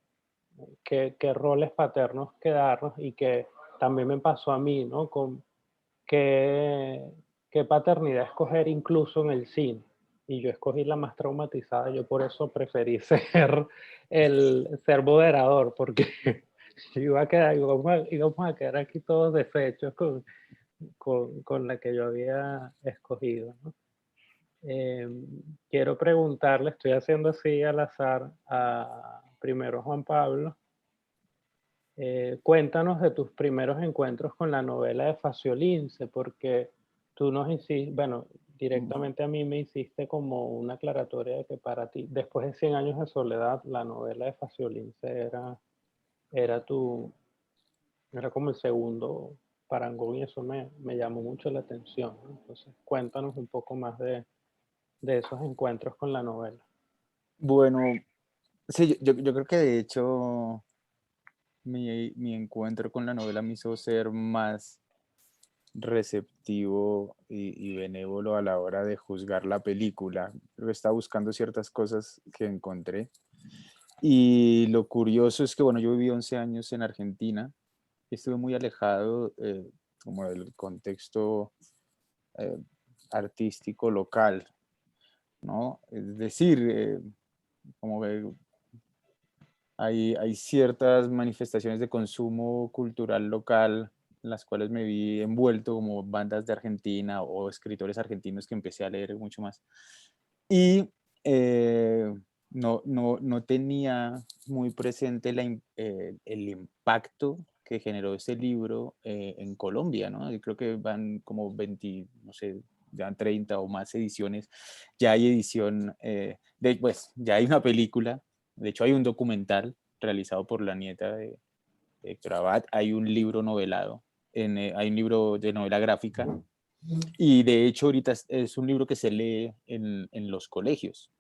qué roles paternos quedarnos, y que también me pasó a mí, ¿no? Con qué, qué paternidad escoger incluso en el cine. Y yo escogí la más traumatizada, yo por eso preferí ser moderador, porque íbamos a quedar aquí todos deshechos con la que yo había escogido, ¿no? Quiero preguntarle, estoy haciendo así al azar, primero Juan Pablo. Cuéntanos de tus primeros encuentros con la novela de Faciolince, porque tú nos hiciste, bueno, directamente a mí me hiciste como una aclaratoria de que para ti, después de 100 años de soledad, la novela de Faciolince era era como el segundo parangón, y eso me llamó mucho la atención, ¿no? Entonces, cuéntanos un poco más de esos encuentros con la novela. Bueno, sí, yo creo que de hecho mi encuentro con la novela me hizo ser más receptivo y benévolo a la hora de juzgar la película. Yo estaba buscando ciertas cosas que encontré. Y lo curioso es que, bueno, yo viví 11 años en Argentina y estuve muy alejado como del contexto eh, artístico local, ¿no? Es decir, como que hay ciertas manifestaciones de consumo cultural local en las cuales me vi envuelto, como bandas de Argentina o escritores argentinos que empecé a leer mucho más. Y no tenía muy presente el impacto que generó ese libro en Colombia, ¿no? Yo creo que van como 20, no sé, ya 30 o más ediciones. Ya hay edición, pues ya hay una película, de hecho hay un documental realizado por la nieta de Héctor Abad, hay un libro novelado, hay un libro de novela gráfica, y de hecho ahorita es un libro que se lee en los colegios.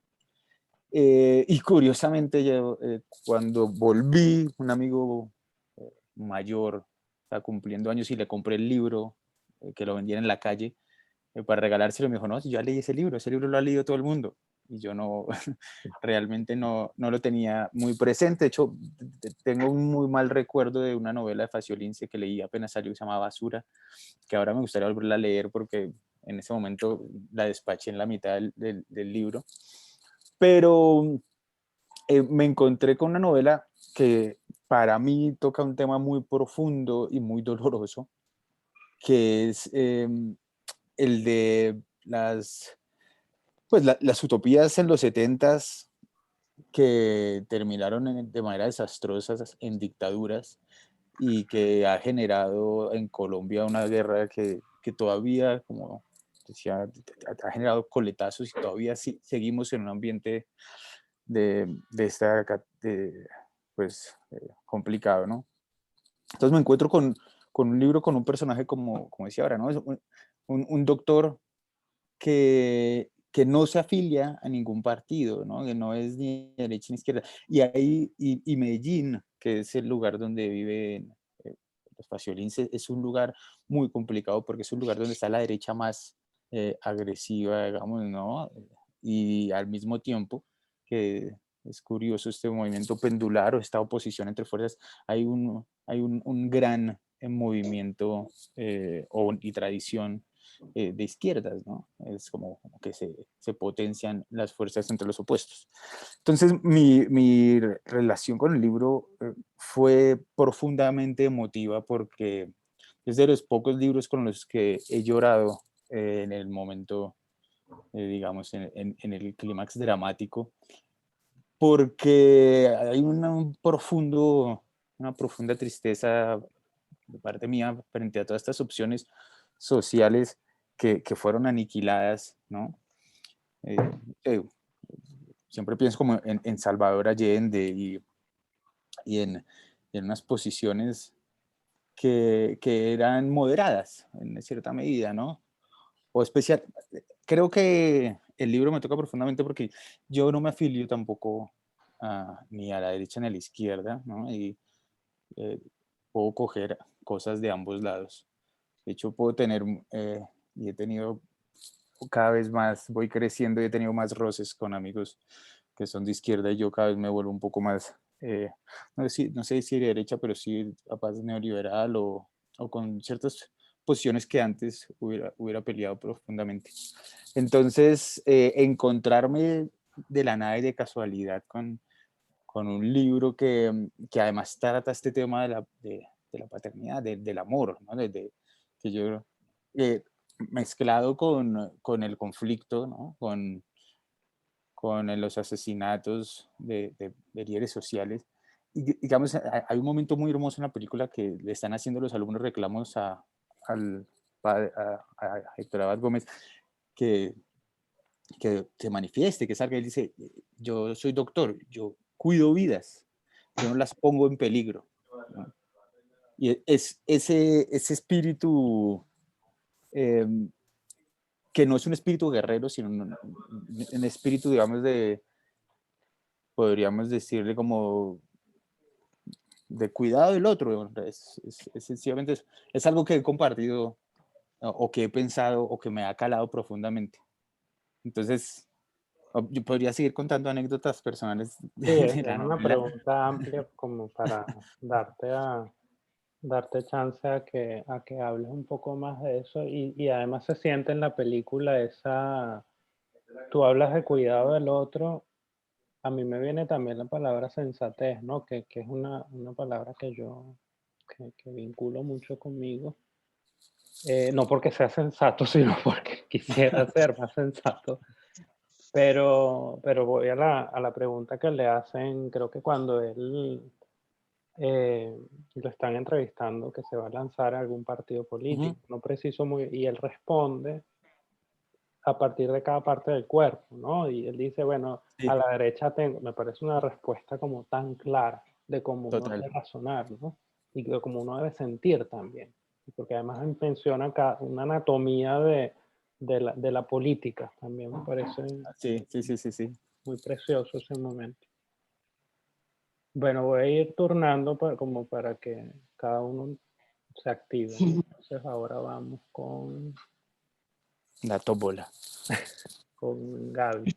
Y curiosamente yo, cuando volví, un amigo mayor está cumpliendo años y le compré el libro que lo vendían en la calle para regalárselo. Me dijo, no, yo ya leí ese libro lo ha leído todo el mundo. Y yo no, realmente no lo tenía muy presente. De hecho, tengo un muy mal recuerdo de una novela de Faciolince que leí apenas salió, que se llama Basura, que ahora me gustaría volverla a leer porque en ese momento la despaché en la mitad del libro. Pero me encontré con una novela que para mí toca un tema muy profundo y muy doloroso, que es el de las utopías en los 70s que terminaron de manera desastrosa en dictaduras y que ha generado en Colombia una guerra que todavía, como decía, ha generado coletazos, y todavía seguimos en un ambiente complicado, ¿no? Entonces me encuentro con un libro, con un personaje como decía ahora, ¿no? Es un doctor que no se afilia a ningún partido, ¿no? Que no es ni derecha ni izquierda. Y Medellín, que es el lugar donde viven los Faciolince, es un lugar muy complicado porque es un lugar donde está la derecha más agresiva, digamos, ¿no? Y al mismo tiempo que Es curioso este movimiento pendular o esta oposición entre fuerzas. Hay un gran movimiento y tradición de izquierdas, ¿no? Es como que se potencian las fuerzas entre los opuestos. Entonces, mi relación con el libro fue profundamente emotiva porque es de los pocos libros con los que he llorado en el momento, digamos, en el clímax dramático, porque hay una profunda tristeza de parte mía frente a todas estas opciones sociales que fueron aniquiladas, ¿no? Eh, eh, Siempre pienso como en Salvador Allende y en unas posiciones que eran moderadas en cierta medida, ¿no? O especial. Creo que el libro me toca profundamente porque yo no me afilio tampoco ni a la derecha ni a la izquierda, ¿no? Y eh, puedo coger cosas de ambos lados. De hecho, puedo tener, y he tenido cada vez más, voy creciendo y he tenido más roces con amigos que son de izquierda y yo cada vez me vuelvo un poco más, no sé si de derecha, pero sí capaz neoliberal o con ciertas posiciones que antes hubiera peleado profundamente. Entonces, encontrarme de la nada y de casualidad con un libro que además trata este tema de la paternidad, del amor, ¿no? Que yo, mezclado con el conflicto, ¿no? Con los asesinatos de líderes sociales. Y digamos, hay un momento muy hermoso en la película que le están haciendo los alumnos reclamos al a Héctor Abad Gómez que se manifieste, que salga y dice, yo soy doctor, yo cuido vidas, yo no las pongo en peligro, ¿no? Y es ese espíritu eh, que no es un espíritu guerrero, sino un espíritu, digamos, podríamos decirle como de cuidado del otro. Es sencillamente eso. Es algo que he compartido o que he pensado o que me ha calado profundamente. Entonces, yo podría seguir contando anécdotas personales Sí, de es la una novela. pregunta amplia como para darte chance a que hables un poco más de eso y además se siente en la película tú hablas de cuidado del otro, a mí me viene también la palabra sensatez, ¿no? Que es una palabra que vinculo mucho conmigo, no porque sea sensato, sino porque quisiera ser más sensato. Pero voy a la pregunta que le hacen, creo que cuando él lo están entrevistando, que se va a lanzar a algún partido político, no preciso muy, y él responde a partir de cada parte del cuerpo, ¿no? Y él dice, bueno, a Sí, la derecha tengo, me parece una respuesta como tan clara de cómo uno total. debe razonar, ¿no? Y de cómo uno debe sentir también. Porque además menciona acá una anatomía de la política, también me parece Sí, sí, sí, sí, sí. muy precioso ese momento. Bueno, voy a ir turnando como para que cada uno se active, ¿no? Entonces ahora vamos La tóbola. con Gaby.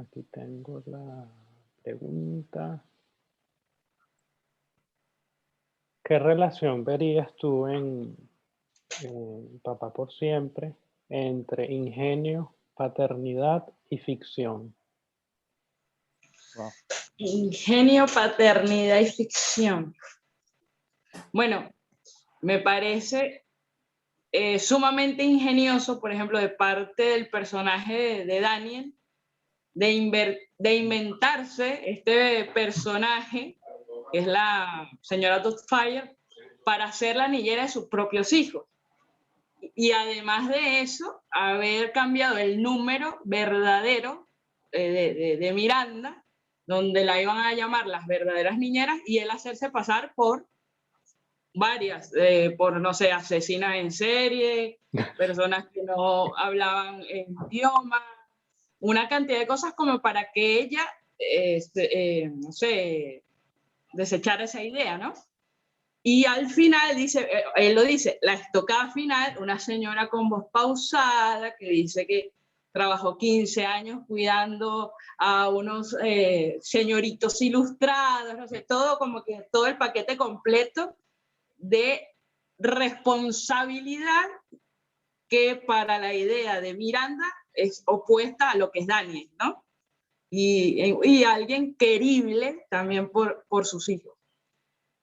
Aquí tengo la pregunta. ¿Qué relación verías tú en Papá por Siempre entre ingenio, paternidad y ficción? Wow. Ingenio, paternidad y ficción. Bueno, me parece sumamente ingenioso, por ejemplo, de parte del personaje de Daniel, de inventarse este personaje, que es la señora Doubtfire, para ser la niñera de sus propios hijos. Y además de eso, haber cambiado el número verdadero de Miranda, donde la iban a llamar las verdaderas niñeras, y él hacerse pasar por varias, por, no sé, asesinas en serie, personas que no hablaban el idioma, una cantidad de cosas como para que ella, no sé, desechara esa idea, ¿no? Y al final dice, él lo dice, la estocada final, una señora con voz pausada que dice que trabajó 15 años cuidando a unos señoritos ilustrados, no sé, todo como que todo el paquete completo de responsabilidad que para la idea de Miranda es opuesta a lo que es Daniel, ¿no? Y alguien querible también por sus hijos.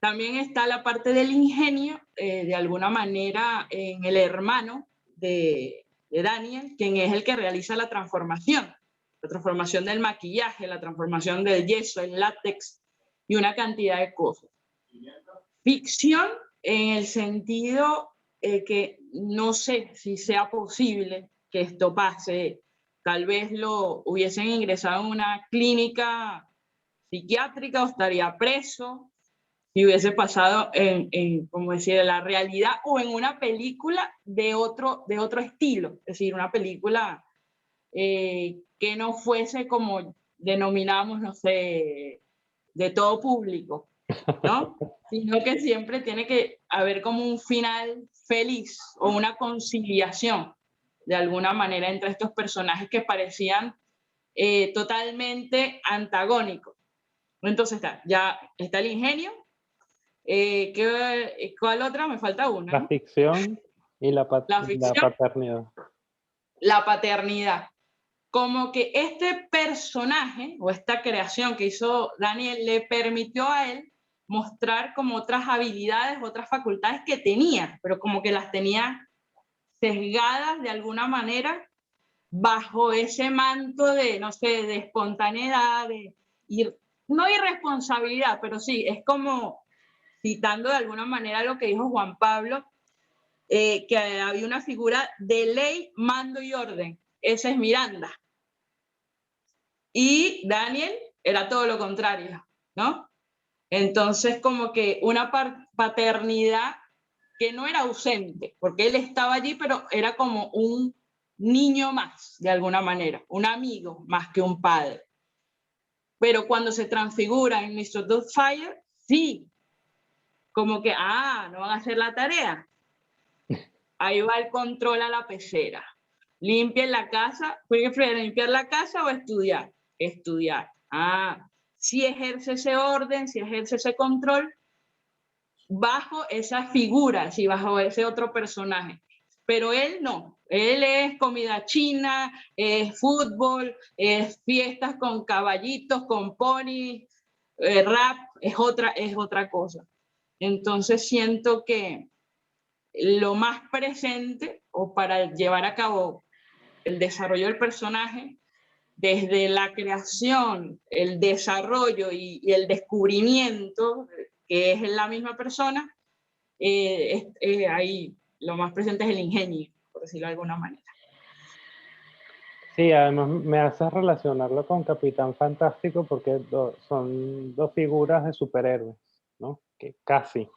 También está la parte del ingenio, de alguna manera, en el hermano de Daniel, quien es el que realiza la transformación del maquillaje, la transformación del yeso, el látex y una cantidad de cosas. Ficción en el sentido que no sé si sea posible que esto pase. Tal vez lo hubiesen ingresado en una clínica psiquiátrica o estaría preso. Si hubiese pasado como decir, en la realidad o en una película de otro estilo, es decir, una película que no fuese como denominamos, no sé, de todo público, ¿no? Sino que siempre tiene que haber como un final feliz o una conciliación de alguna manera entre estos personajes que parecían totalmente antagónicos. Entonces ya está el ingenio. ¿Cuál otra? Me falta una. La ficción y la ficción, paternidad. La paternidad. Como que este personaje o esta creación que hizo Daniel le permitió a él mostrar como otras habilidades, otras facultades que tenía, pero como que las tenía sesgadas de alguna manera bajo ese manto de, no sé, de espontaneidad, no irresponsabilidad, pero sí, es como citando de alguna manera lo que dijo Juan Pablo, que había una figura de ley, mando y orden. Esa es Miranda. Y Daniel era todo lo contrario, ¿no? Entonces, como que una paternidad que no era ausente, porque él estaba allí, pero era como un niño más, de alguna manera, un amigo más que un padre. Pero cuando se transfigura en Mr. Doubtfire, sí, como que, no van a hacer la tarea. Ahí va el control a la pecera. Limpien la casa. ¿Pueden preferir limpiar la casa o estudiar? Estudiar. Si ejerce ese orden, si ejerce ese control, bajo esa figura, si bajo ese otro personaje. Pero él no. Él es comida china, es fútbol, es fiestas con caballitos, con ponis, rap, es otra cosa. Entonces siento que lo más presente o para llevar a cabo el desarrollo del personaje, desde la creación, el desarrollo y el descubrimiento, que es la misma persona, ahí lo más presente es el ingenio, por decirlo de alguna manera. Sí, además me hace relacionarlo con Capitán Fantástico porque son dos figuras de superhéroes, ¿no? Que casi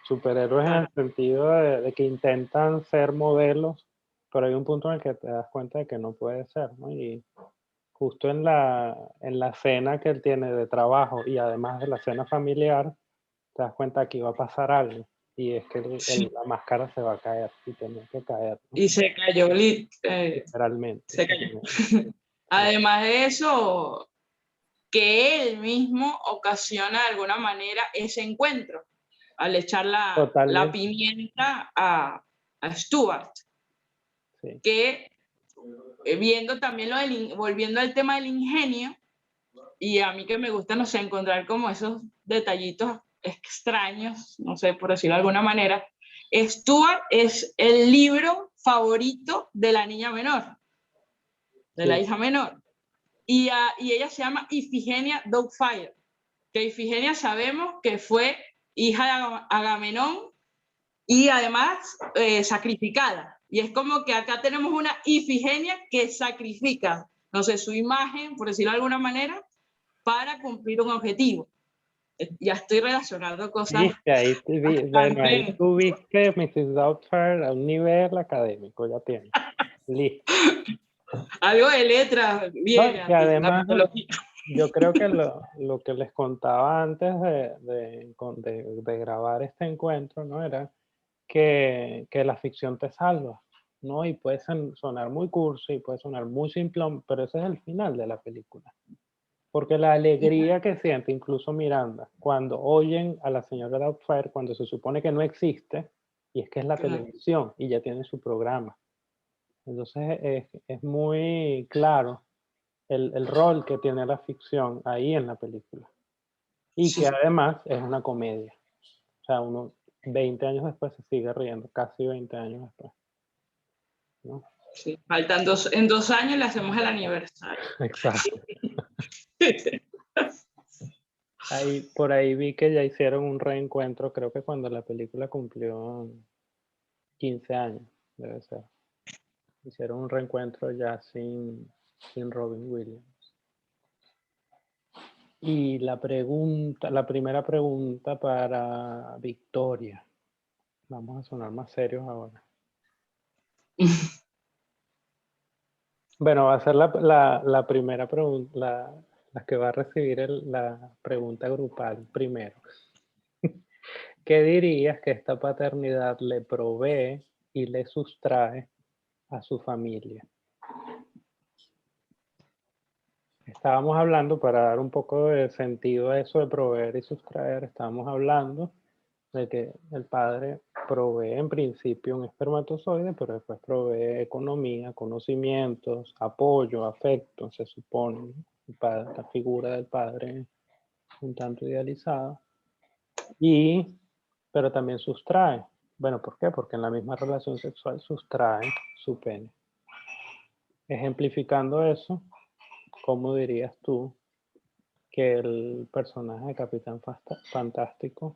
superhéroes en el sentido de que intentan ser modelos, pero hay un punto en el que te das cuenta de que no puede ser, ¿no? Y justo en la cena que él tiene de trabajo y además de la cena familiar, te das cuenta que iba a pasar algo. Y es que la máscara se va a caer y tenía que caer, ¿no? Y se cayó, literalmente. Se cayó. Además de eso, que él mismo ocasiona de alguna manera ese encuentro al echar la pimienta a Stuart. Sí. Que viendo también volviendo al tema del ingenio, y a mí que me gusta, no sé, encontrar como esos detallitos extraños, no sé, por decirlo de alguna manera, Stuart es el libro favorito de la niña menor, de la hija menor, y ella se llama Ifigenia Doubtfire, que Ifigenia sabemos que fue hija de Agamenón y además sacrificada. Y es como que acá tenemos una Ifigenia que sacrifica, no sé, su imagen, por decirlo de alguna manera, para cumplir un objetivo. Ya estoy relacionando cosas. Viste, ahí tú viste Mrs. Doubtfire a un nivel académico, ya tienes. Listo. Algo de letras, bien. No, y además, Yo creo que lo que les contaba antes de grabar este encuentro, ¿no? Era que la ficción te salva, ¿no? Y puede sonar muy cursi, puede sonar muy simplón, pero ese es el final de la película. Porque la alegría que siente incluso Miranda cuando oyen a la señora Doubtfire, cuando se supone que no existe, y es que es la Claro. televisión y ya tiene su programa. Entonces es muy claro el rol que tiene la ficción ahí en la película. Y Sí, que además es una comedia. O sea, uno 20 años después se sigue riendo, casi 20 años después, ¿no? sí. Faltan en 2 años le hacemos el aniversario. Exacto. Por ahí vi que ya hicieron un reencuentro, creo que cuando la película cumplió 15 años, debe ser. Hicieron un reencuentro ya sin Robin Williams. Y la primera pregunta para Victoria. Vamos a sonar más serios ahora. Bueno, va a ser la primera pregunta, la que va a recibir la pregunta grupal primero. ¿Qué dirías que esta paternidad le provee y le sustrae a su familia? Estábamos hablando, para dar un poco de sentido a eso de proveer y sustraer, estábamos hablando de que el padre provee en principio un espermatozoide, pero después provee economía, conocimientos, apoyo, afecto, se supone, ¿no? La figura del padre un tanto idealizada, pero también sustrae. Bueno, ¿por qué? Porque en la misma relación sexual sustrae su pene. Ejemplificando eso, ¿cómo dirías tú que el personaje de Capitán Fantástico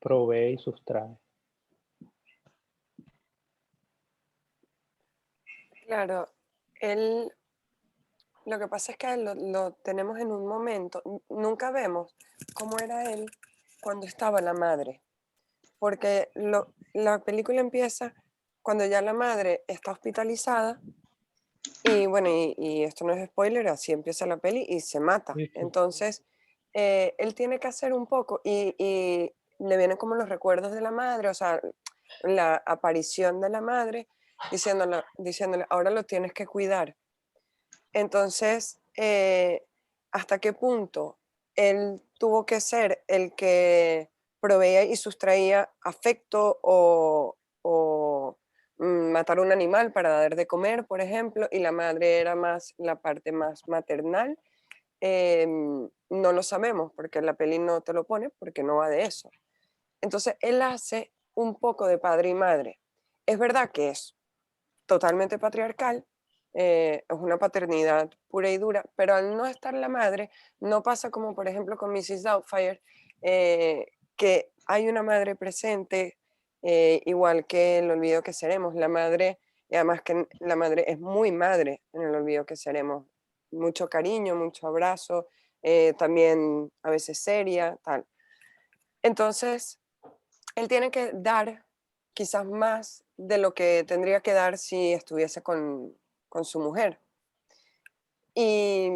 provee y sustrae? Claro, él, lo que pasa es que a él lo tenemos en un momento, nunca vemos cómo era él cuando estaba la madre, porque la película empieza cuando ya la madre está hospitalizada y bueno, y esto no es spoiler, así empieza la peli y se mata. Sí, sí. Entonces, él tiene que hacer un poco y le vienen como los recuerdos de la madre, o sea, la aparición de la madre diciéndole, ahora lo tienes que cuidar. Entonces, ¿hasta qué punto él tuvo que ser el que proveía y sustraía afecto o matar un animal para dar de comer, por ejemplo, y la madre era más la parte más maternal? No lo sabemos porque la peli no te lo pone porque no va de eso. Entonces, él hace un poco de padre y madre. Es verdad que es totalmente patriarcal, es una paternidad pura y dura, pero al no estar la madre, no pasa como por ejemplo con Mrs. Doubtfire, que hay una madre presente, igual que El olvido que seremos, la madre, y además que la madre es muy madre en El olvido que seremos, mucho cariño, mucho abrazo, también a veces seria, tal. Entonces, él tiene que dar quizás más de lo que tendría que dar si estuviese con su mujer. Y,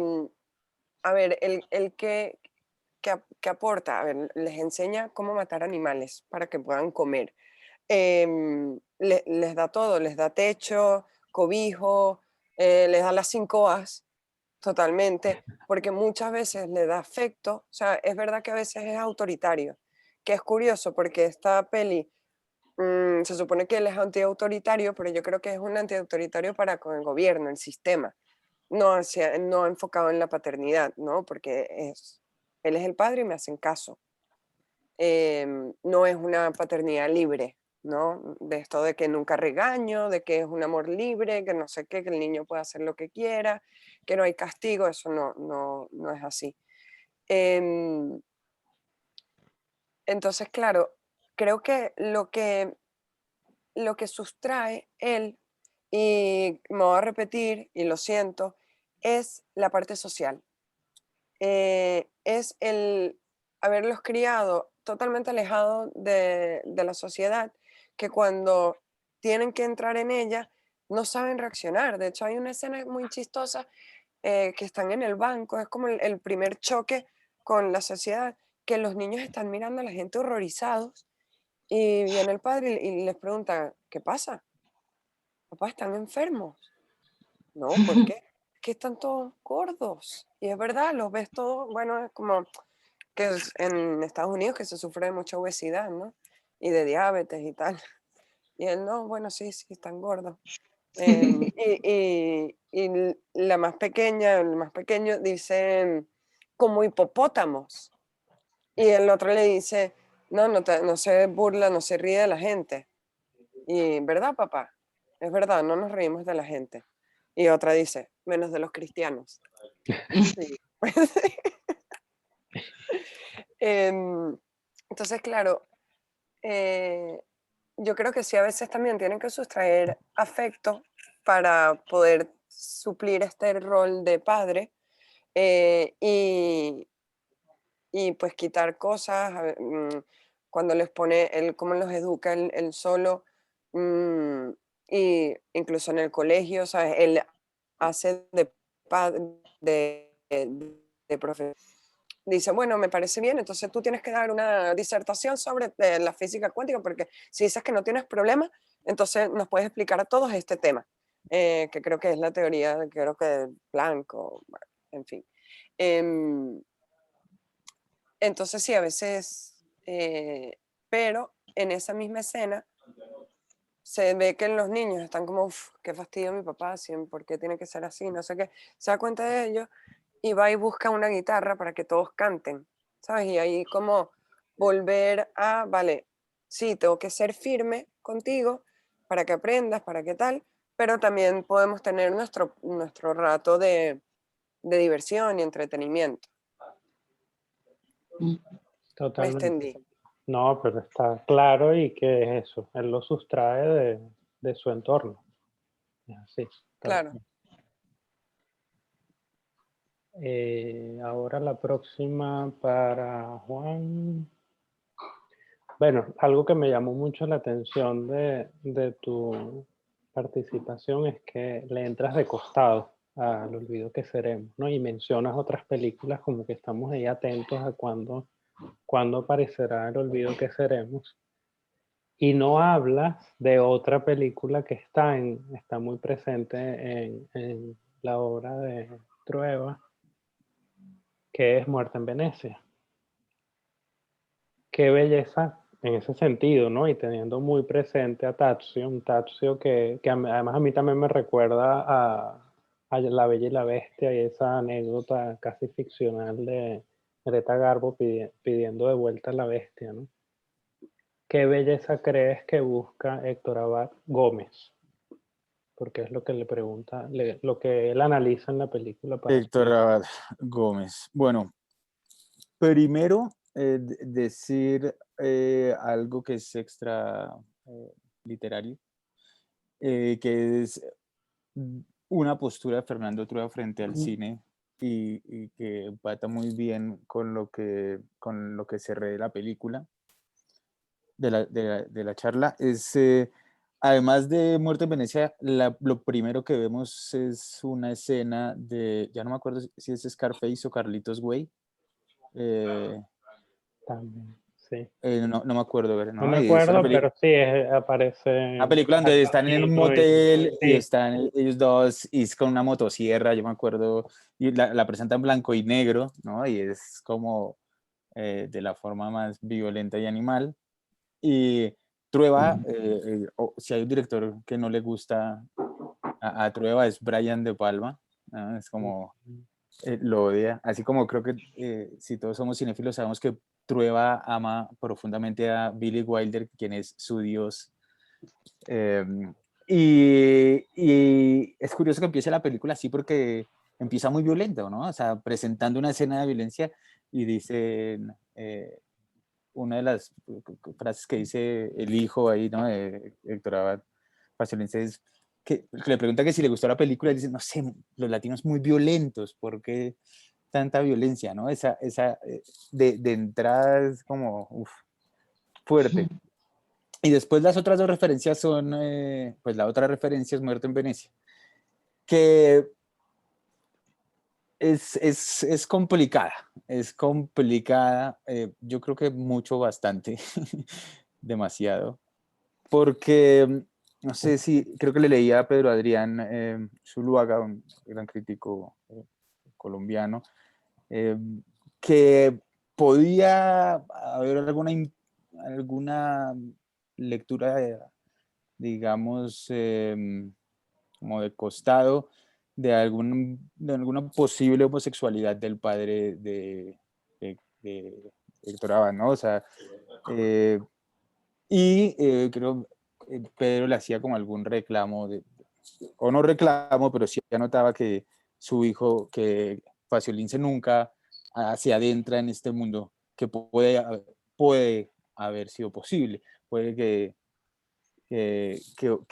a ver, el que aporta, a ver, les enseña cómo matar animales para que puedan comer. Les da todo, les da techo, cobijo, les da las 5 As totalmente, porque muchas veces le da afecto, o sea, es verdad que a veces es autoritario, que es curioso porque esta peli se supone que él es antiautoritario, pero yo creo que es un antiautoritario para con el gobierno, el sistema, no enfocado en la paternidad, ¿no? Porque él es el padre y me hacen caso. No es una paternidad libre, ¿no? De esto de que nunca regaño, de que es un amor libre, que no sé qué, que el niño puede hacer lo que quiera, que no hay castigo, eso no es así. Em, entonces, claro, creo que lo que sustrae él, y me voy a repetir, y lo siento, es la parte social. Es el haberlos criado totalmente alejados de la sociedad, que cuando tienen que entrar en ella no saben reaccionar. De hecho, hay una escena muy chistosa que están en el banco, es como el primer choque con la sociedad, que los niños están mirando a la gente horrorizados y viene el padre y les pregunta, ¿qué pasa? Papá, ¿están enfermos? No, ¿por qué? Es que están todos gordos. Y es verdad, los ves todos, bueno, es como que en Estados Unidos que se sufre de mucha obesidad, ¿no? Y de diabetes y tal. Y él, no, bueno, sí, sí, están gordos. Y la más pequeña, el más pequeño dice, como hipopótamos. Y el otro le dice, no, no se burla, no se ríe de la gente. Y, ¿verdad, papá? Es verdad, no nos reímos de la gente. Y otra dice, menos de los cristianos. Sí. Entonces, claro, yo creo que sí, a veces también tienen que sustraer afecto para poder suplir este rol de padre, eh, y, y pues quitar cosas, cuando les pone, él cómo los educa él solo, mm, y incluso en el colegio, ¿sabes? Él hace de padre, de profesor. Dice, bueno, me parece bien, entonces tú tienes que dar una disertación sobre la física cuántica, porque si dices que no tienes problema, entonces nos puedes explicar a todos este tema, que creo que es la teoría, creo que de Planck, bueno, en fin. Em, entonces sí, a veces, pero en esa misma escena se ve que los niños están como, "Uf, qué fastidio mi papá, ¿por qué tiene que ser así? No sé qué". Se da cuenta de ello y va y busca una guitarra para que todos canten, ¿sabes? Y ahí como volver a, vale, sí, tengo que ser firme contigo para que aprendas, para que tal, pero también podemos tener nuestro rato de diversión y entretenimiento. Me Totalmente. extendí. No, pero está claro y que es eso, él lo sustrae de su entorno. Es así, tal Claro. cual. Ahora la próxima para Juan. Bueno, algo que me llamó mucho la atención de tu participación es que le entras de costado al olvido que seremos, ¿no? Y mencionas otras películas como que estamos ahí atentos a cuándo aparecerá el olvido que seremos. Y no hablas de otra película que está muy presente en la obra de Trueba, que es Muerte en Venecia. Qué belleza en ese sentido, ¿no? Y teniendo muy presente a Tazio, un Tazio que además a mí también me recuerda a La Bella y la Bestia y esa anécdota casi ficcional de Greta Garbo pidiendo de vuelta a la bestia, ¿no? ¿Qué belleza crees que busca Héctor Abad Gómez? Porque es lo que le pregunta, lo que él analiza en la película para Héctor su... Abad Gómez. Bueno, primero decir algo que es extra literario, que es una postura de Fernando Trueba frente al cine y que empata muy bien con lo que cerré la película, de la charla. Es, además de Muerte en Venecia, lo primero que vemos es una escena ya no me acuerdo si es Scarface o Carlitos Way. También, sí. No me acuerdo, No ¿no? me Y es acuerdo, pero sí, aparece una película Al donde están en un Pacino motel y sí, están ellos dos y es con una motosierra, yo me acuerdo, y la presentan en blanco y negro, ¿no? Y es como de la forma más violenta y animal. Y Trueba, si hay un director que no le gusta a Trueba es Brian De Palma, ¿no? Es como lo odia, así como creo que si todos somos cinéfilos sabemos que Trueba ama profundamente a Billy Wilder, quien es su dios. Eh, y es curioso que empiece la película así porque empieza muy violento, ¿no? O sea, presentando una escena de violencia y dicen, una de las frases que dice el hijo ahí, ¿no? De Héctor Abad Pastorense es que le pregunta que si le gustó la película y dice, no sé, los latinos muy violentos, ¿por qué tanta violencia, no? Esa de entrada es como, fuerte. Y después las otras dos referencias son, pues la otra referencia es Muerte en Venecia, que Es complicada, es complicada, yo creo que mucho, bastante, demasiado, porque no sé si, creo que le leía a Pedro Adrián Zuluaga, un gran crítico colombiano, eh, que podía haber alguna lectura, digamos, como de costado de alguna posible homosexualidad del padre de Héctor Abad, ¿no? O sea, creo que Pedro le hacía como algún reclamo, o no reclamo, pero sí anotaba que su hijo, que Faciolince nunca se adentra en este mundo, que puede haber sido posible, puede que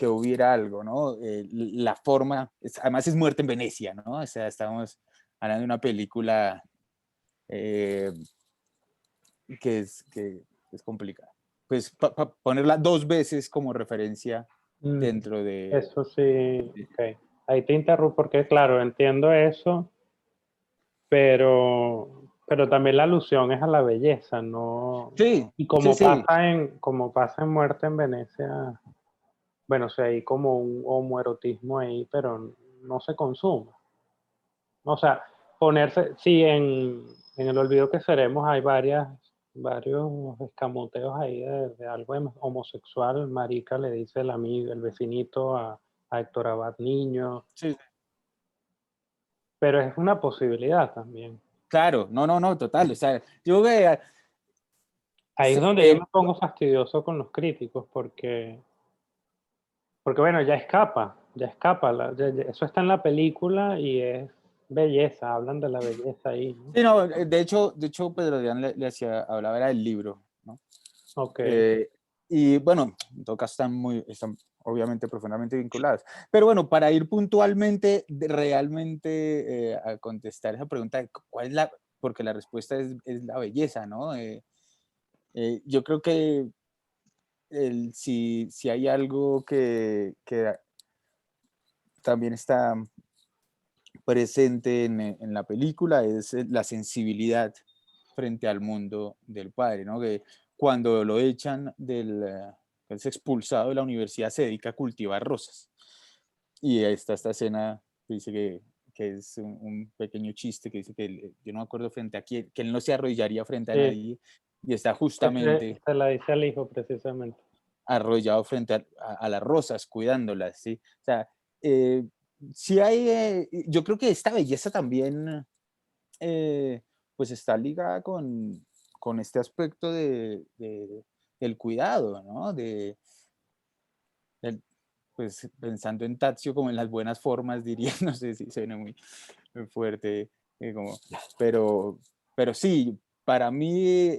hubiera algo, ¿no? La forma, además es Muerte en Venecia, ¿no? O sea, estamos hablando de una película eh, que es complicada. Pues ponerla dos veces como referencia dentro de... Eso sí, ok. Ahí te interrumpo porque, claro, entiendo eso, pero también la alusión es a la belleza, ¿no? Sí, Y sí, sí, como pasa en Muerte en Venecia, bueno, o sea, hay como un homoerotismo ahí, pero no se consume. O sea, ponerse, sí, en El olvido que seremos hay varios escamoteos ahí de algo homosexual. Marica le dice el amigo, el vecinito a Héctor Abad niño, sí, pero es una posibilidad también. claro, no, no, no, total. O sea, yo veo... Ahí es donde yo me pongo fastidioso con los críticos, porque bueno, ya escapa, eso está en la película y es belleza, hablan de la belleza ahí, ¿no? Sí, no, de hecho Pedro Adrián hablaba era del libro, ¿no? Ok. Y bueno, en todo caso están obviamente profundamente vinculados. Pero bueno, para ir puntualmente, realmente a contestar esa pregunta, ¿cuál es porque la respuesta es la belleza, ¿no? Yo creo que si hay algo que también está presente en la película es la sensibilidad frente al mundo del padre, ¿no? Que cuando lo echan es expulsado de la universidad, se dedica a cultivar rosas. Y ahí está esta escena que dice que es un pequeño chiste que dice que yo no me acuerdo frente a quién, que él no se arrodillaría frente a Sí, nadie y está justamente se la dice al hijo precisamente. arrodillado frente a las rosas, cuidándolas, ¿sí? O sea, eh, sí hay, yo creo que esta belleza también, pues está ligada con este aspecto del cuidado, ¿no? Del- pues pensando en Tazio como en las buenas formas, diría, no sé si suena muy fuerte, como, pero, pero sí, para mí,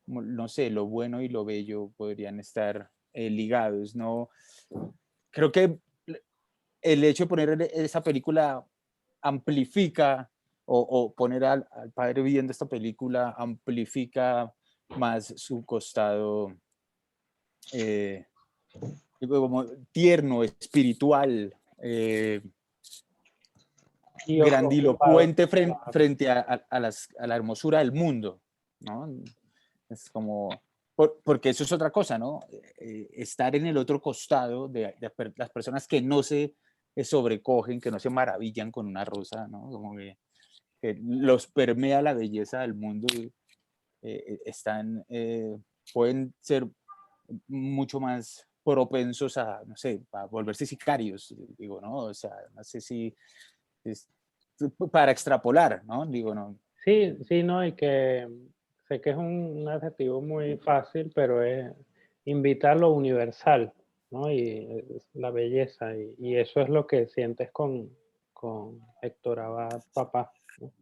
no sé, lo bueno y lo bello podrían estar ligados, ¿no? Creo que el hecho de poner esa película amplifica, o poner al padre viendo esta película amplifica más su costado como tierno, espiritual, Y ocupado, grandilocuente claro. frente a la hermosura del mundo, ¿no? Es como, porque eso es otra cosa, ¿no? Estar en el otro costado de las personas que no se sobrecogen, que no se maravillan con una rosa, ¿no? Como que los permea la belleza del mundo, pueden ser mucho más propensos a, no sé, a volverse sicarios, digo, ¿no? O sea, no sé si es para extrapolar, ¿no? Digo, no. Sí, sí, no, y que sé que es un adjetivo muy fácil, pero invita a lo universal, ¿no? Y es la belleza, y eso es lo que sientes con Héctor Abad, papá, ¿no?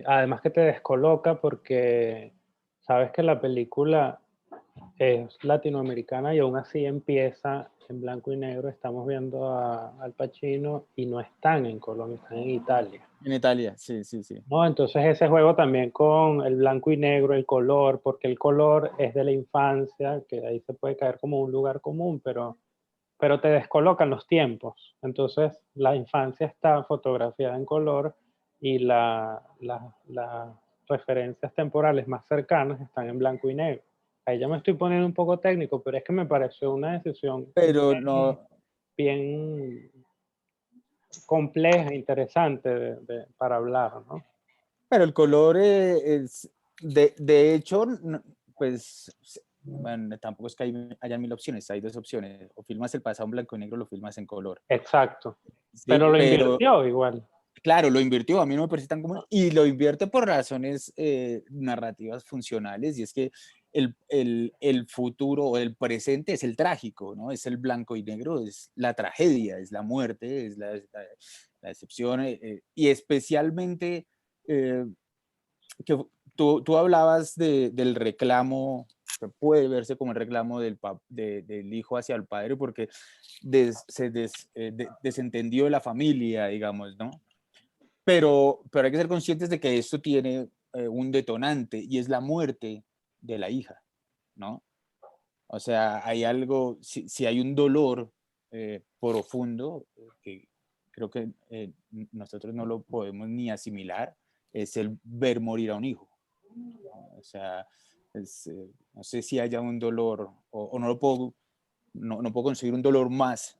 Además que te descoloca porque sabes que la película es latinoamericana y aún así empieza en blanco y negro. Estamos viendo Al Pacino y no están en Colombia, están en Italia, En Italia, sí, sí, sí. ¿no? Entonces ese juego también con el blanco y negro, el color, porque el color es de la infancia, que ahí se puede caer como un lugar común, pero pero te descolocan los tiempos. Entonces, la infancia está fotografiada en color y las referencias temporales más cercanas están en blanco y negro. Ahí ya me estoy poniendo un poco técnico, pero es que me pareció una decisión Pero bien, no, bien compleja, interesante para hablar, ¿no? pero el color es, de hecho, pues, bueno, tampoco es que hayan mil opciones, hay dos opciones, o filmas el pasado en blanco y negro o lo filmas en color. Exacto. Sí, Pero lo pero invirtió igual. claro, lo invirtió, a mí no me parece tan común, y lo invierte por razones narrativas funcionales, y es que el futuro o el presente es el trágico, ¿no? Es el blanco y negro, es la tragedia, es la muerte, es la decepción, y especialmente eh, que tú hablabas del reclamo, que puede verse como el reclamo del hijo hacia el padre, porque desentendió de la familia, digamos, ¿no? Pero hay que ser conscientes de que esto tiene un detonante y es la muerte de la hija, ¿no? O sea, hay algo, si hay un dolor profundo que creo que nosotros no lo podemos ni asimilar, es el ver morir a un hijo, ¿no? O sea, no sé si haya un dolor o no lo puedo, no puedo conseguir un dolor más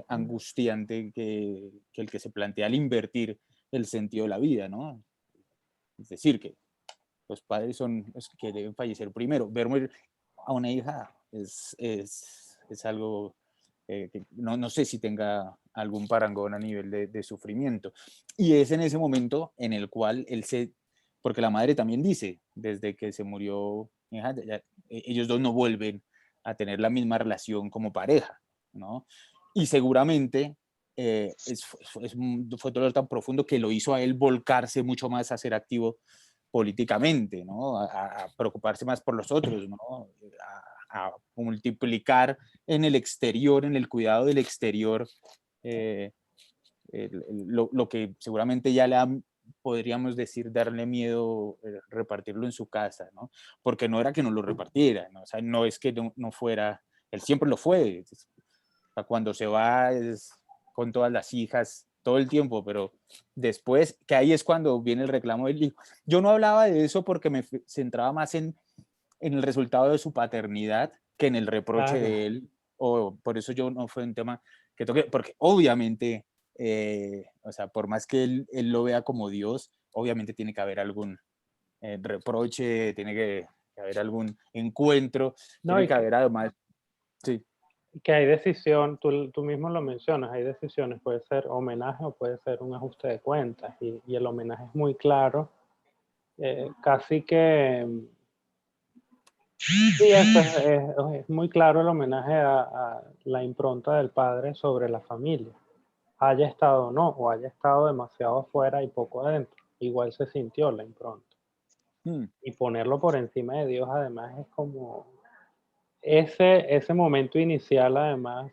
angustiante que el que se plantea al invertir el sentido de la vida, ¿no? Es decir, que los padres son los que deben fallecer primero. Ver morir a una hija es algo que no sé si tenga algún parangón a nivel de sufrimiento. Y es en ese momento en el cual porque la madre también dice, desde que se murió mi hija, ellos dos no vuelven a tener la misma relación como pareja, ¿no? Y seguramente fue dolor tan profundo que lo hizo a él volcarse mucho más a ser activo políticamente, ¿no? A preocuparse más por los otros, ¿no? A multiplicar en el exterior, en el cuidado del exterior, eh, lo que seguramente ya podríamos decir, darle miedo repartirlo en su casa, ¿no? Porque no era que no lo repartiera, ¿no? O sea, no es que no fuera, él siempre lo fue. O sea, cuando se va es con todas las hijas todo el tiempo, pero después, que ahí es cuando viene el reclamo del hijo. Yo no hablaba de eso porque me centraba más en el resultado de su paternidad que en el reproche Claro. de él, o por eso yo no fue un tema que toqué, porque obviamente, o sea, por más que él lo vea como Dios, obviamente tiene que haber algún reproche, tiene que haber algún encuentro, No, tiene que haber además, sí. que hay decisión, tú mismo lo mencionas, hay decisiones, puede ser homenaje o puede ser un ajuste de cuentas, y el homenaje es muy claro, casi que, sí, es muy claro el homenaje a la impronta del padre sobre la familia, haya estado o no, o haya estado demasiado afuera y poco adentro, igual se sintió la impronta. Mm. Y ponerlo por encima de Dios además es como, ese momento inicial además,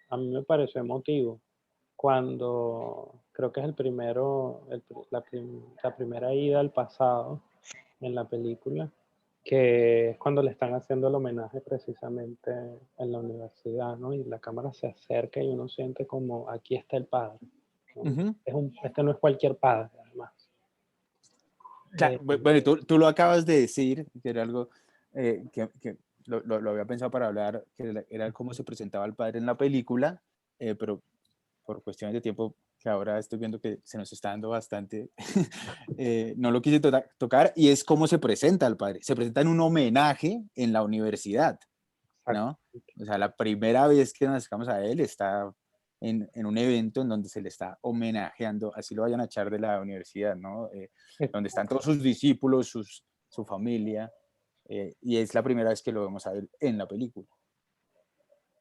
a mí me pareció emotivo, cuando creo que es el primero, la primera ida al pasado en la película, que es cuando le están haciendo el homenaje precisamente en la universidad, ¿no? Y la cámara se acerca y uno siente como, aquí está el padre, ¿no? Uh-huh. Este no es cualquier padre, además. Claro, bueno, tú lo acabas de decir, que era algo que lo había pensado para hablar, que era cómo se presentaba el padre en la película, pero por cuestiones de tiempo, que ahora estoy viendo que se nos está dando bastante, no lo quise tocar, y es cómo se presenta al padre. Se presenta en un homenaje en la universidad, ¿no? O sea, la primera vez que nos acercamos a él está en un evento en donde se le está homenajeando, así lo vayan a echar de la universidad, ¿no? Donde están todos sus discípulos, su familia, y es la primera vez que lo vemos a él en la película.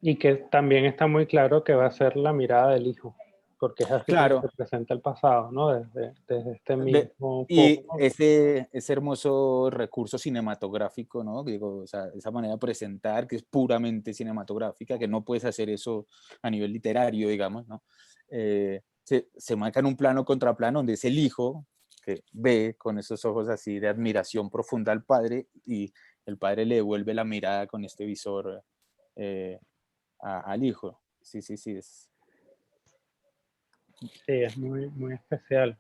Y que también está muy claro que va a ser la mirada del hijo, porque es así como se Claro, presenta el pasado, ¿no? Desde este mismo y foco. ese hermoso recurso cinematográfico, ¿no? Digo, o sea, esa manera de presentar que es puramente cinematográfica, que no puedes hacer eso a nivel literario, digamos, ¿no? Se marca en un plano contra plano donde es el hijo que ve con esos ojos así de admiración profunda al padre y el padre le devuelve la mirada con este visor al hijo. Sí, sí, sí. Sí, es muy, muy especial.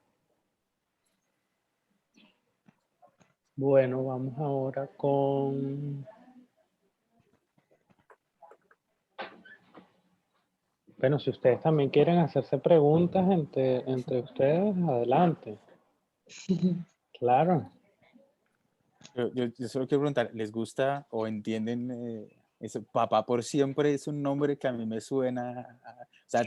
Bueno, vamos ahora con... Bueno, si ustedes también quieren hacerse preguntas entre ustedes, adelante. Claro. Yo solo quiero preguntar, ¿les gusta o entienden eso? Papá por siempre es un nombre que a mí me suena, o sea,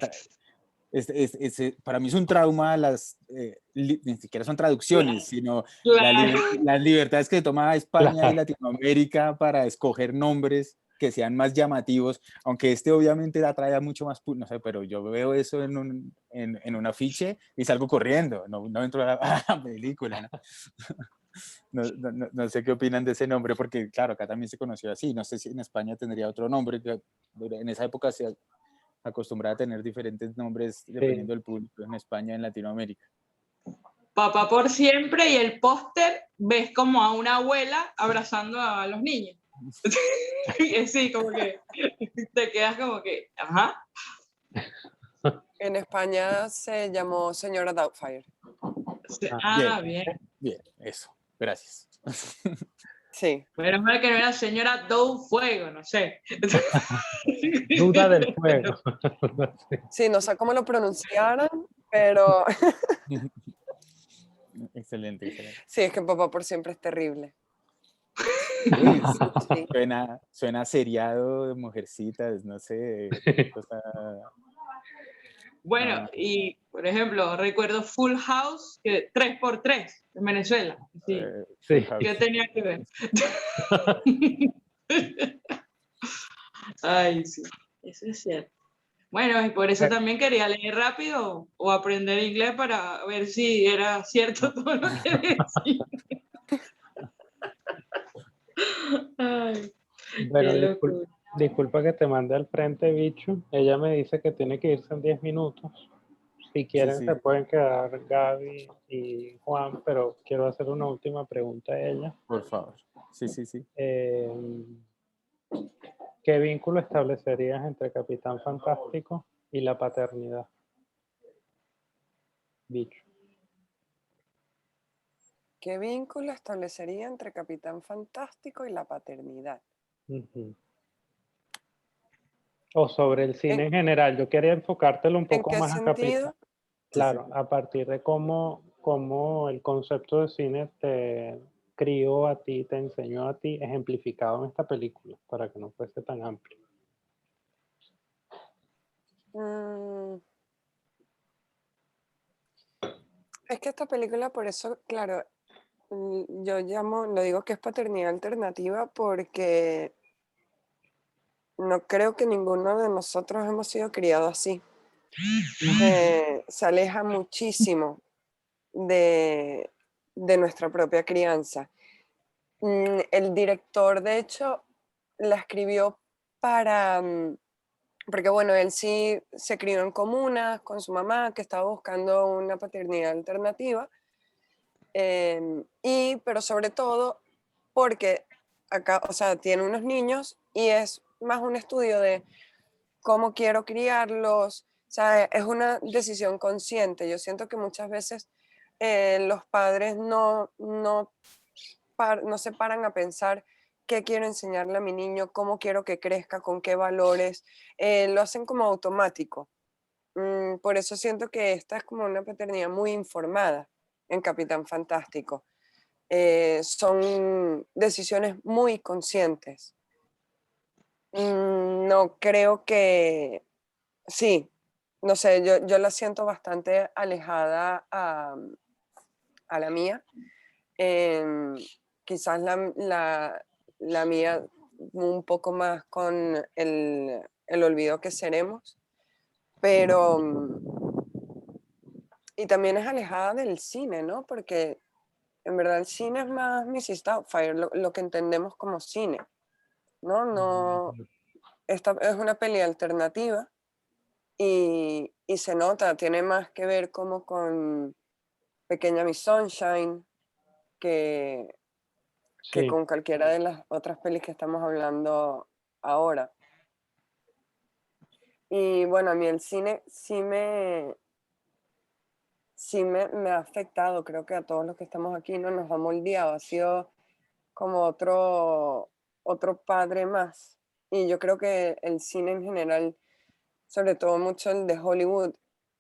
para mí es un trauma, ni siquiera son traducciones, sino Claro. las libertades que toma España y Claro. Latinoamérica para escoger nombres que sean más llamativos, aunque obviamente atrae a mucho más, no sé, pero yo veo eso en un afiche y salgo corriendo, no entro a la película, ¿no? No sé qué opinan de ese nombre, porque claro, acá también se conoció así, no sé si en España tendría otro nombre, que en esa época se acostumbraba a tener diferentes nombres dependiendo Sí. del público en España, en Latinoamérica. Papá por siempre, y el póster ves como a una abuela abrazando a los niños. Y así como que te quedas como que, ajá. En España se llamó Señora Doubtfire. Bien, Bien. bien, eso, gracias. Sí. Menos mal que no era señora Dow Fuego, no sé. Duda del fuego. Sí, no sé cómo lo pronunciaran, pero Excelente, excelente. sí, es que Papá por siempre es terrible. Uy, Sí. suena seriado de mujercitas, no sé, cosa... Bueno, y por ejemplo, recuerdo Full House, que 3x3 en Venezuela. Sí, Sí. ¿qué tenía que ver? Ay, sí, eso es cierto. Bueno, y por eso también quería leer rápido o aprender inglés para ver si era cierto todo lo que decía. Ay, Bueno, qué locura. disculpa que te mande al frente, bicho. Ella me dice que tiene que irse en 10 minutos. Si Sí, quieren, se sí, pueden quedar Gaby y Juan, pero quiero hacer una última pregunta a ella. por favor. Sí, sí, sí. ¿Qué vínculo establecerías entre Capitán Fantástico y la paternidad? Bicho. ¿Qué vínculo establecería entre Capitán Fantástico y la paternidad? Ujú. O sobre el cine ¿En, en general. Yo quería enfocártelo un en poco qué más a Capitán. sentido? Sí, sí. Claro, a partir de cómo el concepto de cine te crió a ti, te enseñó a ti, ejemplificado en esta película, para que no fuese tan amplio. Mm, es que esta película, por eso, claro, lo digo que es paternidad alternativa porque no creo que ninguno de nosotros hemos sido criados así. Se aleja muchísimo de, de nuestra propia crianza. El director, de hecho, la escribió para, porque bueno, él sí se crió en comunas con su mamá, que estaba buscando una paternidad alternativa, pero sobre todo porque acá, o sea, tiene unos niños y es más un estudio de cómo quiero criarlos, o sea, es una decisión consciente. Yo siento que muchas veces los padres no se paran a pensar qué quiero enseñarle a mi niño, cómo quiero que crezca, con qué valores, lo hacen como automático. Por eso siento que esta es como una paternidad muy informada en Capitán Fantástico. Son decisiones muy conscientes. No creo que, sí, no sé, yo la siento bastante alejada a la mía. Em, Quizás la mía un poco más con el olvido que seremos, pero y también es alejada del cine, ¿no? Porque en verdad el cine es más Mrs. Doubtfire, lo que entendemos como cine, ¿no? No, esta es una peli alternativa y se nota, tiene más que ver como con Pequeña Miss Sunshine que Sí, con cualquiera de las otras pelis que estamos hablando ahora. Y bueno, a mí el cine me ha afectado, creo que a todos los que estamos aquí, ¿no? Nos ha moldeado, ha sido como otro padre más. Y yo creo que el cine en general, sobre todo mucho el de Hollywood,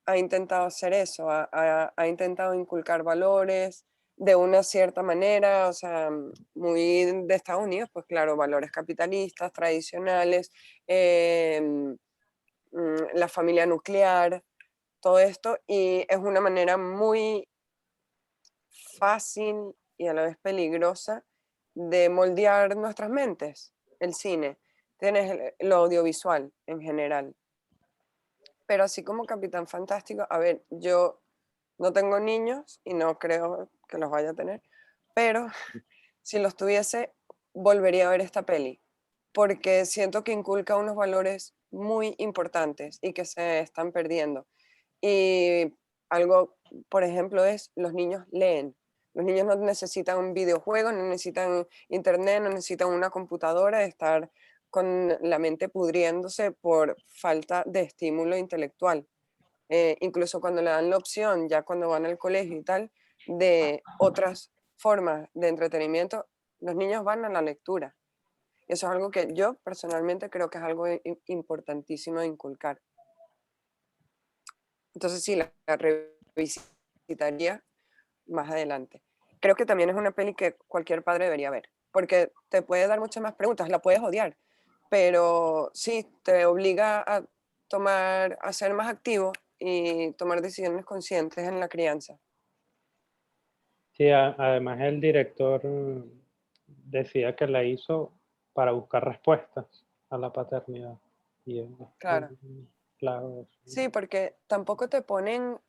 ha intentado hacer eso, ha intentado inculcar valores de una cierta manera, o sea, muy de Estados Unidos, pues claro, valores capitalistas, tradicionales, la familia nuclear, todo esto, y es una manera muy fácil y a la vez peligrosa de moldear nuestras mentes, el cine. Tienes lo audiovisual en general. Pero así como Capitán Fantástico, a ver, yo no tengo niños y no creo que los vaya a tener, pero si los tuviese, volvería a ver esta peli, porque siento que inculca unos valores muy importantes y que se están perdiendo. Y algo, por ejemplo, es los niños leen. Los niños no necesitan un videojuego, no necesitan internet, no necesitan una computadora, estar con la mente pudriéndose por falta de estímulo intelectual. Incluso cuando le dan la opción, ya cuando van al colegio y tal, de otras formas de entretenimiento, los niños van a la lectura. Eso es algo que yo personalmente creo que es algo importantísimo de inculcar. Entonces sí, la revisitaría más adelante. Creo que también es una peli que cualquier padre debería ver, porque te puede dar muchas más preguntas, la puedes odiar, pero sí, te obliga a ser más activo y tomar decisiones conscientes en la crianza. Sí, además el director decía que la hizo para buscar respuestas a la paternidad. Y es Claro. claro. Sí, porque tampoco te ponen,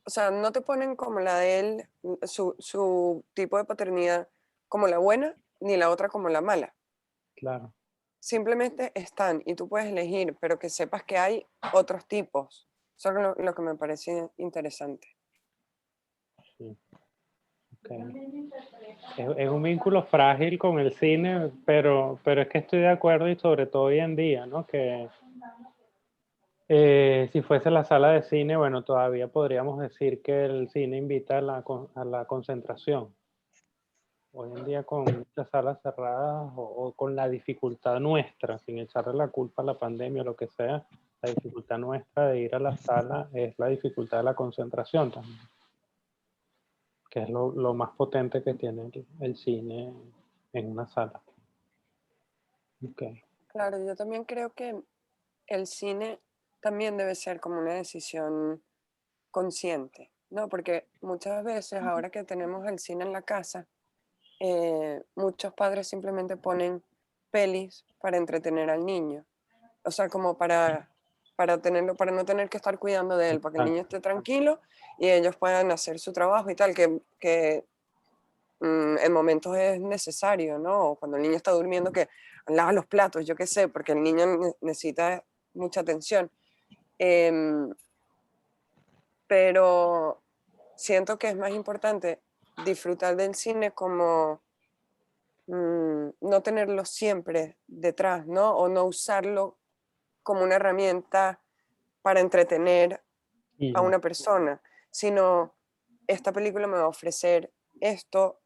o sea, no te ponen como la de él, su tipo de paternidad como la buena, ni la otra como la mala. Claro. Simplemente están y tú puedes elegir, pero que sepas que hay otros tipos. Eso es lo que me parece interesante. Sí. Okay. Es un vínculo frágil con el cine, pero es que estoy de acuerdo y sobre todo hoy en día, ¿no? Que si fuese la sala de cine, bueno, todavía podríamos decir que el cine invita a la concentración. Hoy en día con muchas salas cerradas o con la dificultad nuestra, sin echarle la culpa a la pandemia o lo que sea, la dificultad nuestra de ir a la sala es la dificultad de la concentración también, que es lo más potente que tiene el cine en una sala. Okay. Claro, yo también creo que el cine también debe ser como una decisión consciente, ¿no? Porque muchas veces ahora que tenemos el cine en la casa, muchos padres simplemente ponen pelis para entretener al niño. O sea, como para no tener que estar cuidando de él, para que el niño esté tranquilo y ellos puedan hacer su trabajo y tal, que en momentos es necesario, ¿no? O cuando el niño está durmiendo, que lava los platos, yo qué sé, porque el niño necesita mucha atención. Em, pero siento que es más importante disfrutar del cine como no tenerlo siempre detrás, ¿no? O no usarlo como una herramienta para entretener Y a ya. una persona, sino esta película me va a ofrecer esto,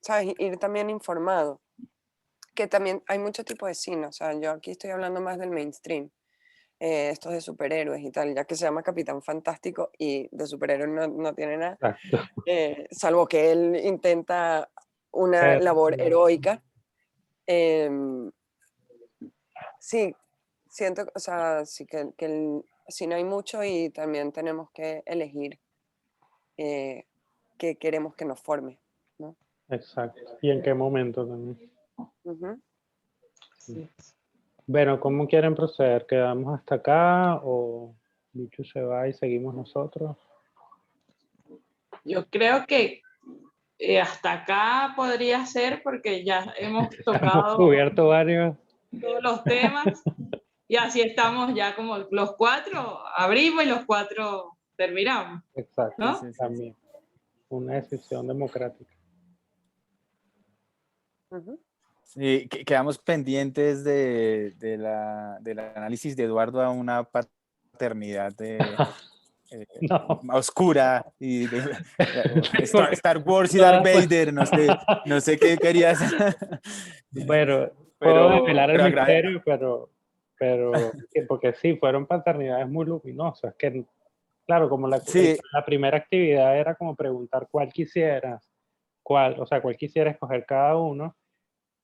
¿sabes? Ir también informado, que también hay muchos tipos de cine, o sea, yo aquí estoy hablando más del mainstream, estos de superhéroes y tal, ya que se llama Capitán Fantástico y de superhéroes no tiene nada, Exacto. salvo que él intenta una labor heroica. Em, sí, siento, o sea, sí que el cine hay mucho y también tenemos que elegir que queremos que nos forme, ¿no? Exacto. ¿Y en qué momento también? Ujú. Sí. Bueno, ¿cómo quieren proceder? ¿Quedamos hasta acá o Bichu se va y seguimos nosotros? Yo creo que hasta acá podría ser porque ya hemos Hemos tocado cubierto varios. todos los temas y así estamos ya como los cuatro abrimos y los cuatro terminamos, Exacto, ¿no? Sí, sí, sí. también. Una decisión democrática. Ujú. Sí, quedamos pendientes del análisis de Eduardo a una paternidad No. oscura y de Sí, porque Star Wars y Darth todas, pues, Vader, no sé qué querías. bueno, puedo pero, desvelar el pero agra- misterio, porque sí, fueron paternidades muy luminosas, que claro, como sí, la primera actividad era como preguntar cuál quisieras, cuál, o sea, cuál quisiera escoger cada uno.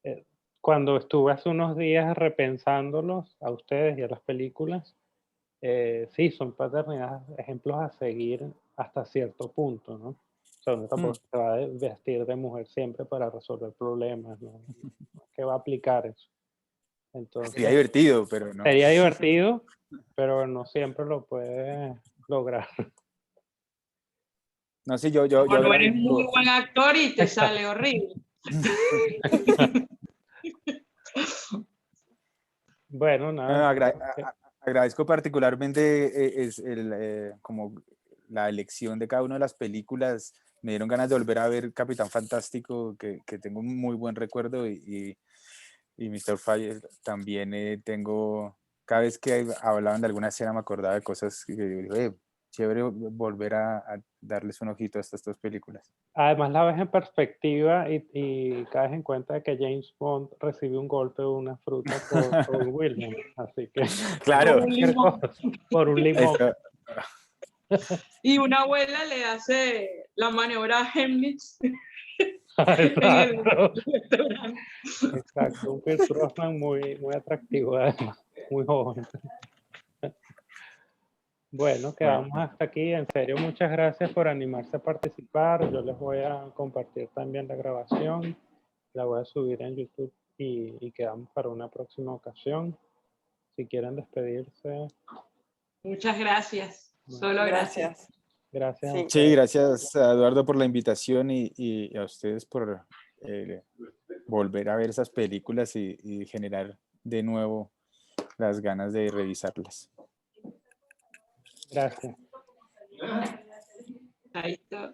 eh, Cuando estuve hace unos días repensándolos a ustedes y a las películas, sí, son paternidades, ejemplos a seguir hasta cierto punto, ¿no? O sea, uno mm, tampoco se va a vestir de mujer siempre para resolver problemas, ¿no? ¿Qué va a aplicar eso? sería Entonces, divertido, pero no. sería divertido, pero no siempre lo puede lograr. No sé, yo O no eres muy agradezco. buen actor y te sale horrible. Bueno, No, nada, agradezco particularmente como la elección de cada una de las películas. Me dieron ganas de volver a ver Capitán Fantástico, que tengo un muy buen recuerdo, y Mr. Fire también tengo, cada vez que hablaban de alguna escena me acordaba de cosas que digo, chévere volver a darles un ojito a estas dos películas. además la ves en perspectiva y caes en cuenta de que James Bond recibe un golpe de una fruta por William, así que Por Claro, un cualquier limón. cosa, por un limón. esto, Y una abuela le hace la maniobra a Hemnitz en el Exacto, restaurante. exacto, un Pierce Brosnan muy, muy atractivo además, muy joven. Bueno, bueno, quedamos hasta aquí. En serio, muchas gracias por animarse a participar. Yo les voy a compartir también la grabación. La voy a subir en YouTube y quedamos para una próxima ocasión. Si quieren despedirse, Muchas gracias. bueno, Solo gracias. Gracias. gracias a Sí, sí, ustedes. gracias a Eduardo por la invitación y a ustedes por volver a ver esas películas y generar de nuevo las ganas de revisarlas. Gracias. Ahí está.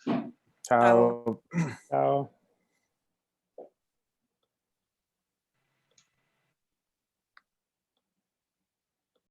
chao. Chao. Chao.